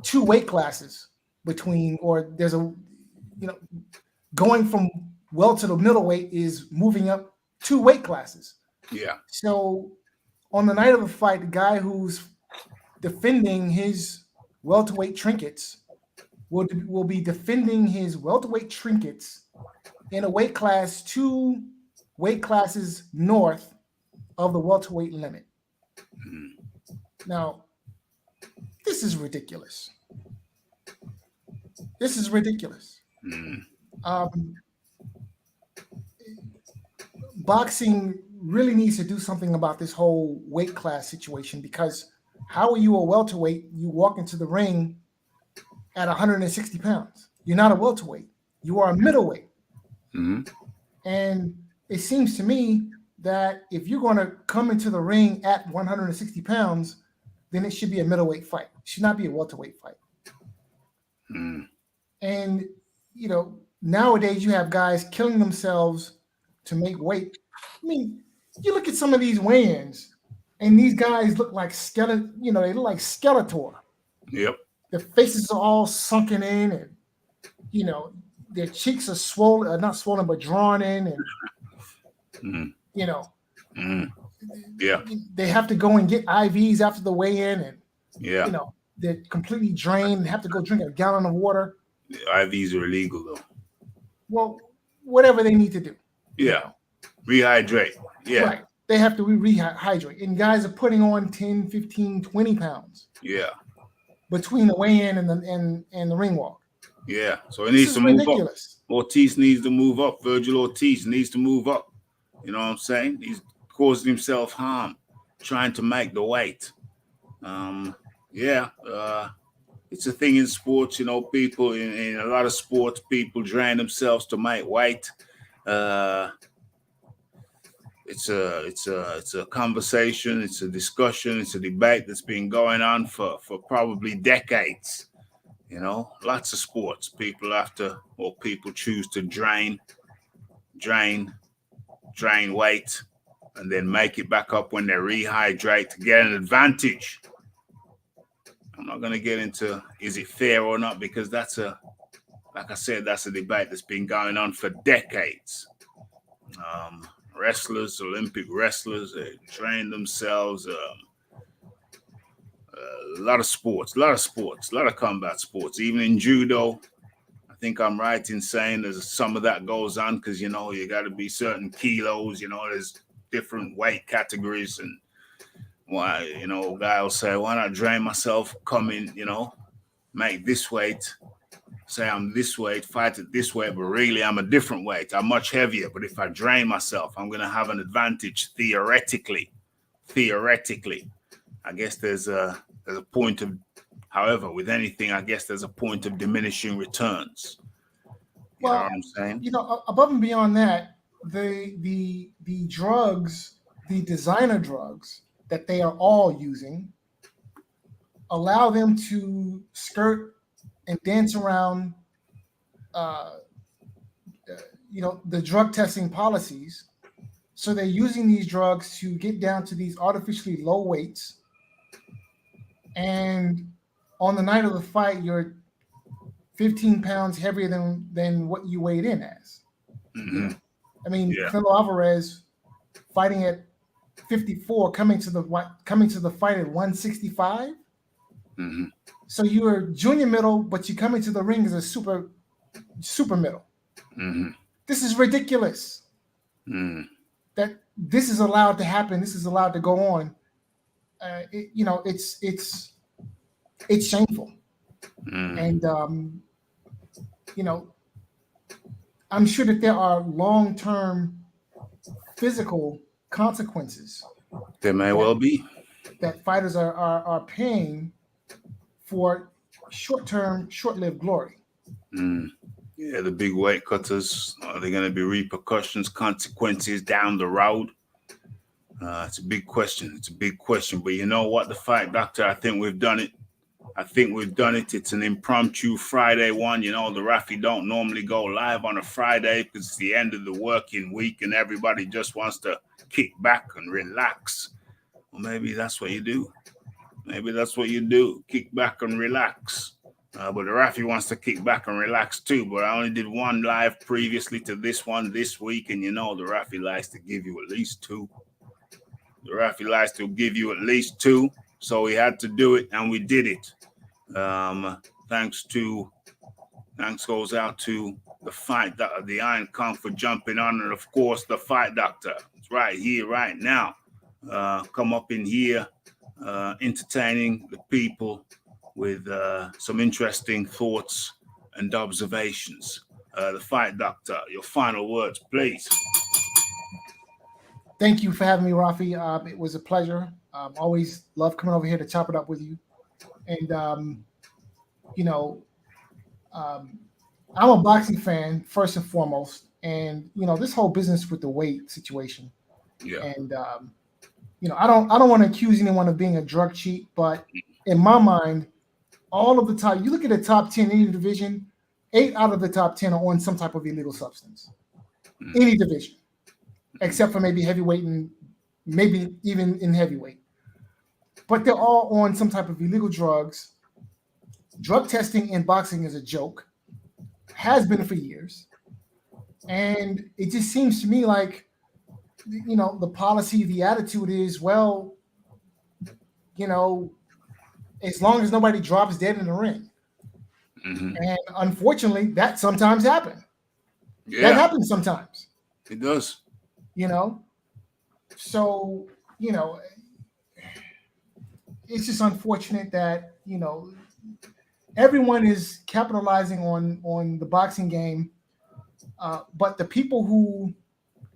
two weight classes between, or there's going from welter to middleweight is moving up 2 weight classes. Yeah. So on the night of the fight, the guy who's defending his welterweight trinkets will be defending his welterweight trinkets in a weight class 2 weight classes north of the welterweight limit. Now, this is ridiculous. Mm. Boxing really needs to do something about this whole weight class situation, because how are you a welterweight? You walk into the ring at 160 pounds. You're not a welterweight. You are a middleweight. Mm. And it seems to me that if you're going to come into the ring at 160 pounds, then it should be a middleweight fight. It should not be a welterweight fight. Mm. And, you know, nowadays you have guys killing themselves to make weight. I mean, you look at some of these weigh-ins, and these guys look like skeleton, you know, they look like Skeletor. Yep. Their faces are all sunken in, and, you know, their cheeks are swollen, not swollen, but drawn in, and, Mm. you know, Yeah. they have to go and get IVs after the weigh-in, and, Yeah. you know, they're completely drained, they have to go drink a gallon of water. The IVs are illegal though. Well, whatever they need to do. Yeah. Rehydrate. Yeah. Right. They have to rehydrate. And guys are putting on 10, 15, 20 pounds Yeah. between the weigh-in and the ring walk. Yeah. So it This needs is to move ridiculous. up. Ortiz needs to move up. Virgil Ortiz needs to move up. You know what I'm saying? He's causing himself harm trying to make the weight. It's a thing in sports, you know, people in a lot of sports, people drain themselves to make weight. It's a conversation, it's a discussion, it's a debate that's been going on for probably decades. You know, lots of sports, people choose to drain weight and then make it back up when they rehydrate to get an advantage. I'm not going to get into is it fair or not, because like I said, that's a debate that's been going on for decades. Wrestlers, Olympic wrestlers, they train themselves. A lot of sports, a lot of combat sports, even in judo. I think I'm right in saying there's some of that goes on because, you know, you got to be certain kilos, you know, there's different weight categories. And why, you know, a guy will say, why not drain myself, come in, you know, make this weight, say I'm this weight, fight it this way, but really I'm a different weight. I'm much heavier. But if I drain myself, I'm going to have an advantage theoretically. I guess there's a point of, however, with anything, I guess there's a point of diminishing returns. You know what I'm saying? You know, above and beyond that, the drugs, the designer drugs that they are all using allow them to skirt and dance around, you know, the drug testing policies. So they're using these drugs to get down to these artificially low weights. And on the night of the fight, you're 15 pounds heavier than what you weighed in as. Mm-hmm. I mean, Canelo Alvarez fighting at 54, coming to the fight at 165. Mm-hmm. So you're junior middle, but you come into the ring as a super middle. Mm-hmm. This is ridiculous. Mm-hmm. That this is allowed to happen. This is allowed to go on. You know, it's shameful. Mm-hmm. And you know, I'm sure that there are long-term physical consequences. There may well be. That fighters are paying for short-term, short-lived glory. Mm. Yeah, the big weight cutters, are there going to be repercussions, consequences down the road? It's a big question. But you know what? The Fight Doctor, I think we've done it. It's an impromptu Friday one. You know, the Raphie don't normally go live on a Friday because it's the end of the working week and everybody just wants to kick back and relax. Well, maybe that's what you do. Kick back and relax. But the Raphie wants to kick back and relax too. But I only did one live previously to this one this week. And you know, the Raphie likes to give you at least two. So we had to do it, and we did it. Thanks goes out to the Fight Doctor, the Iron Kong, for jumping on, and of course the Fight Doctor. It's right here, right now. Come up in here, entertaining the people with some interesting thoughts and observations. the fight doctor. Your final words, please. Thank you for having me, Rafi. It was a pleasure. Always love coming over here to chop it up with you. And you know, I'm a boxing fan first and foremost, and this whole business with the weight situation. Yeah. And I don't want to accuse anyone of being a drug cheat, but in my mind, all of the top, you look at the top 10 in any division, 8 out of the top 10 are on some type of illegal substance. Any division, except for maybe heavyweight and maybe even in heavyweight. But they're all on some type of illegal drugs. Drug testing in boxing is a joke, has been for years. And it just seems to me like, the policy, the attitude is, well, as long as nobody drops dead in the ring. Mm-hmm. And unfortunately, that sometimes happens. Yeah. That happens sometimes. It does. So, it's just unfortunate that, everyone is capitalizing on the boxing game. But the people who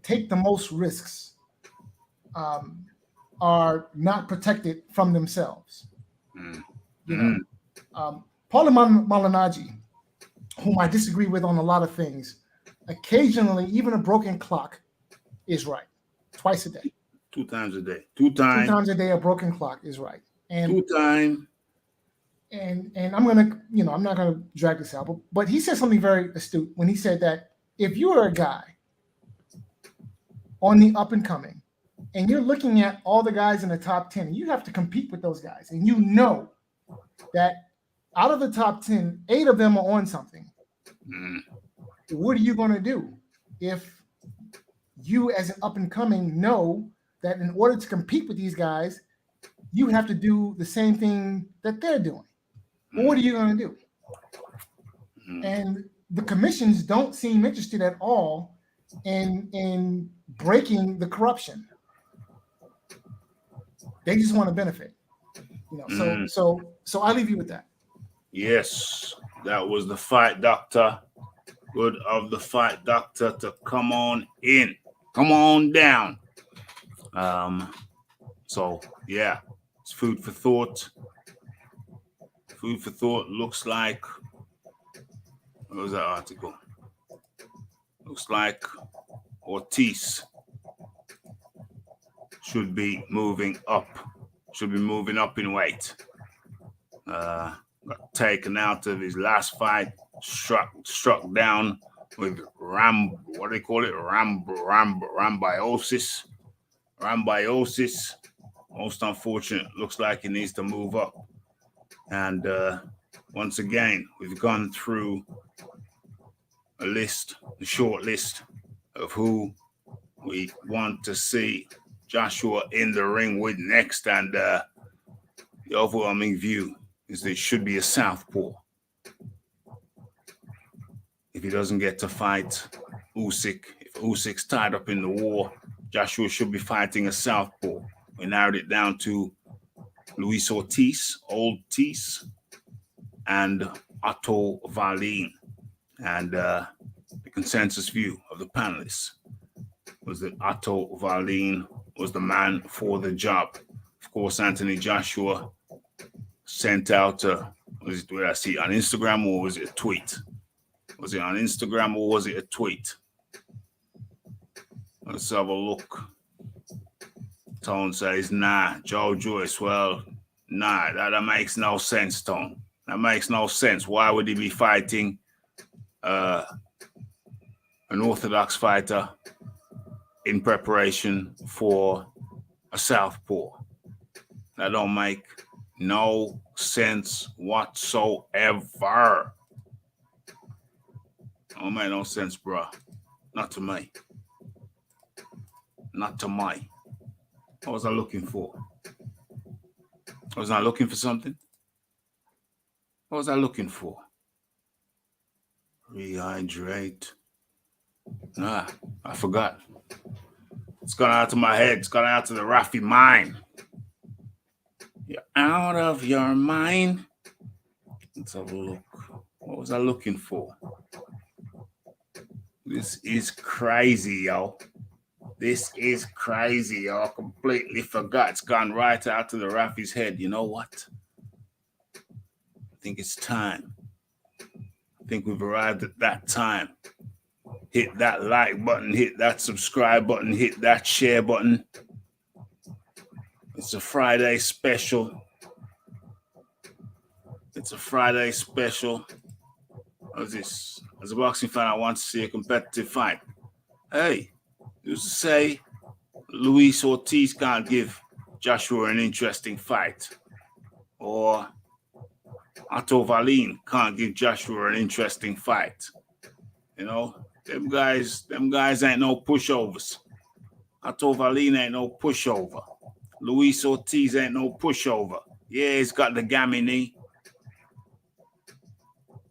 take the most risks are not protected from themselves. Mm-hmm. Paulie Malignaggi, whom I disagree with on a lot of things, occasionally even a broken clock is right. Twice a day. 2 times a day. 2 times a day a broken clock is right. And 2 times. And I'm gonna, I'm not gonna drag this out, but he said something very astute when he said that if you are a guy on the up and coming, and you're looking at all the guys in the top 10, you have to compete with those guys, and you know that out of the top 10, 8 of them are on something. What are you going to do if you, as an up and coming, know that in order to compete with these guys, you have to do the same thing that they're doing? What are you going to do? And the commissions don't seem interested at all in breaking the corruption. They just want to benefit. So I leave you with that. Yes, that was the fight doctor. Good of the fight doctor to come on in. Come on down. So yeah, it's food for thought. Food for thought looks like, what was that article? Looks like Ortiz should be moving up in weight. Got taken out of his last fight, struck down with rambiosis. Most unfortunate. Looks like he needs to move up. And once again, we've gone through a short list of who we want to see Joshua in the ring with next. And the overwhelming view is that it should be a southpaw. If he doesn't get to fight Usyk, if Usyk's tied up in the war, Joshua should be fighting a southpaw. We narrowed it down to Luis Ortiz, and Otto Wallin. And the consensus view of the panelists was that Otto Wallin was the man for the job. Of course, Anthony Joshua sent out, what did I see, on Instagram, or was it a tweet? Was it on Instagram or was it a tweet? Let's have a look. Tone says, nah. Joe Joyce, well, nah, that makes no sense, Tone. That makes no sense. Why would he be fighting an orthodox fighter in preparation for a southpaw? That don't make no sense whatsoever. Don't make no sense, bro. Not to me. Not to me. What was I looking for? Was I looking for something? What was I looking for? Rehydrate. I forgot. It's gone out of my head. It's gone out to the Raphie mind. You're out of your mind. Let's have a look. What was I looking for? This is crazy, yo. This is crazy, yo. I completely forgot. It's gone right out to the Raphie's head. You know what? I think it's time. I think we've arrived at that time. Hit that like button, hit that subscribe button, hit that share button. It's a Friday special. It's a Friday special. How's this? As a boxing fan, I want to see a competitive fight. Hey, used to say Luis Ortiz can't give Joshua an interesting fight. Or Otto Wallin can't give Joshua an interesting fight. You know, them guys ain't no pushovers. Otto Wallin ain't no pushover. Luis Ortiz ain't no pushover. Yeah, he's got the gammy knee.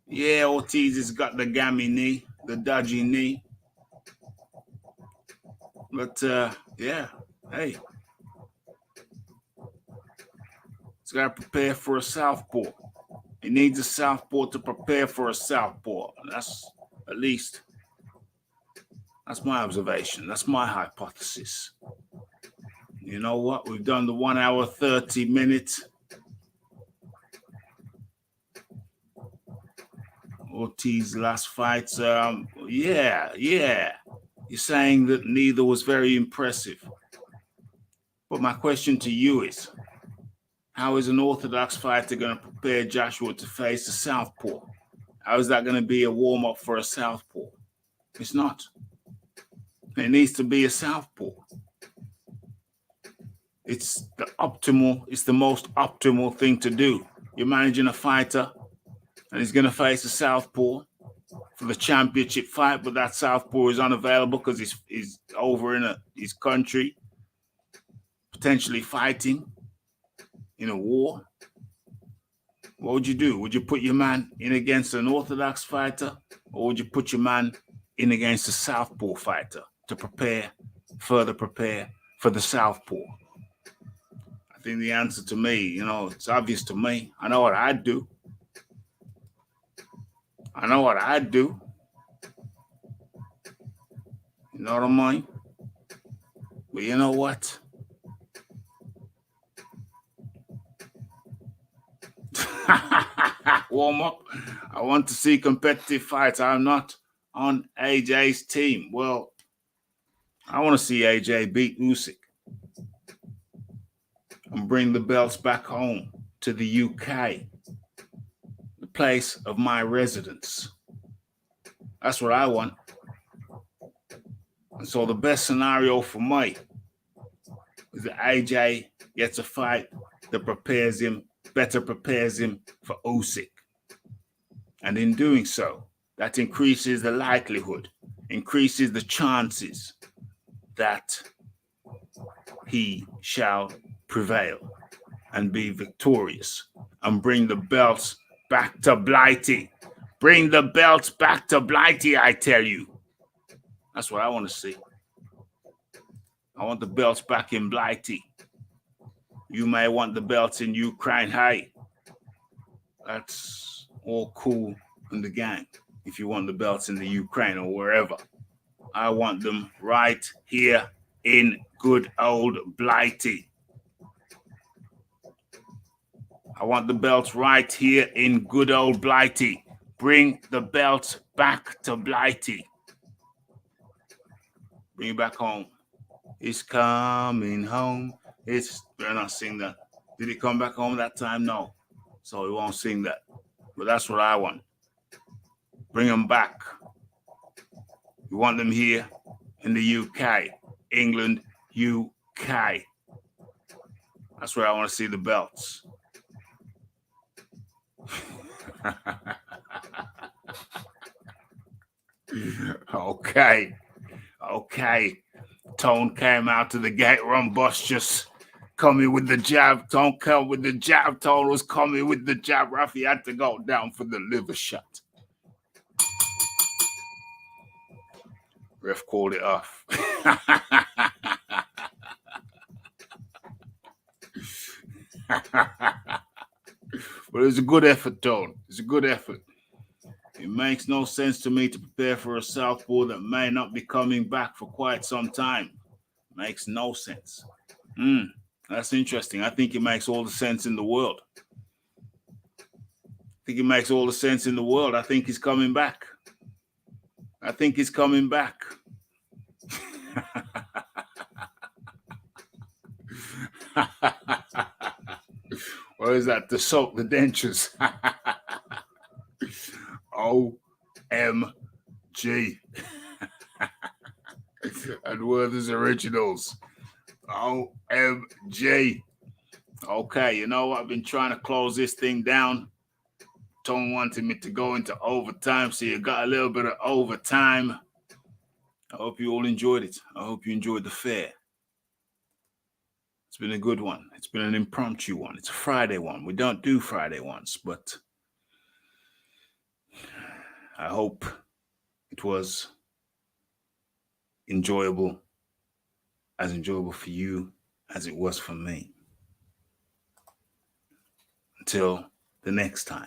Yeah, Ortiz has got the gammy knee, the dodgy knee. But, yeah, hey. He's got to prepare for a southpaw. He needs a southpaw to prepare for a southpaw. That's, at least, that's my observation. That's my hypothesis. You know what? We've done the 1 hour, 30 minutes. Ortiz's last fights, yeah. You're saying that neither was very impressive. But my question to you is, how is an orthodox fighter going to prepare Joshua to face a southpaw? How is that going to be a warm-up for a southpaw? It's not. It needs to be a southpaw. It's the most optimal thing to do. You're managing a fighter, and he's going to face a southpaw for the championship fight, but that southpaw is unavailable because he's over in his country, potentially fighting in a war. What would you do? Would you put your man in against an orthodox fighter, or would you put your man in against a southpaw fighter to further prepare for the southpaw? I think the answer to me, it's obvious to me. I know what I'd do. You know what I mean? But you know what? Warm up. I want to see competitive fights. I'm not on AJ's team. Well, I want to see AJ beat Usyk and bring the belts back home to the UK, the place of my residence. That's what I want. And so the best scenario for me is that AJ gets a fight that better prepares him for Usyk. And in doing so, that increases the likelihood, increases the chances that he shall prevail and be victorious and bring the belts back to Blighty. Bring the belts back to Blighty, I tell you. That's what I want to see. I want the belts back in Blighty. You may want the belts in Ukraine. Hey, that's all cool in the gang. If you want the belts in the Ukraine or wherever, I want them right here in good old Blighty. I want the belts right here in good old Blighty. Bring the belts back to Blighty. Bring it back home. It's coming home. Better not sing that. Did he come back home that time? No. So he won't sing that. But that's what I want. Bring them back. We want them here in the UK. England, UK. That's where I want to see the belts. Okay. Tone came out to the gate run bus, just coming with the jab. Tone come with the jab. Tone was coming with the jab. Raphie had to go down for the liver shot. Ref called it off. But it was a good effort, Tone. It's a good effort. It makes no sense to me to prepare for a southpaw that may not be coming back for quite some time. Makes no sense. That's interesting. I think it makes all the sense in the world. I think he's coming back. I think he's coming back. Or is that to soak the dentures? OMG. And Werther's Originals. OMG. Okay, you know, I've been trying to close this thing down. Tone wanted me to go into overtime, so you got a little bit of overtime. I hope you all enjoyed it. I hope you enjoyed the fair. It's been a good one. It's been an impromptu one. It's a Friday one. We don't do Friday ones, but I hope it was enjoyable for you as it was for me. Until the next time,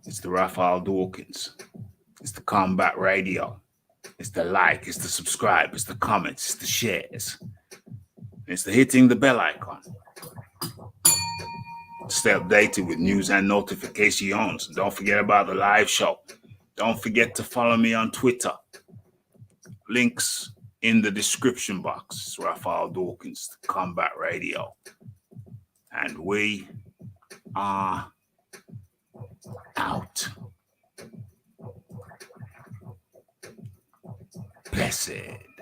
it's the Raphael Dawkins. It's the Combat Radio. It's the like, it's the subscribe, it's the comments, it's the shares. It's the hitting the bell icon. Stay updated with news and notifications. Don't forget about the live show. Don't forget to follow me on Twitter. Links in the description box. It's Raphael Dawkins, the Combat Radio. And we are out. Blessed.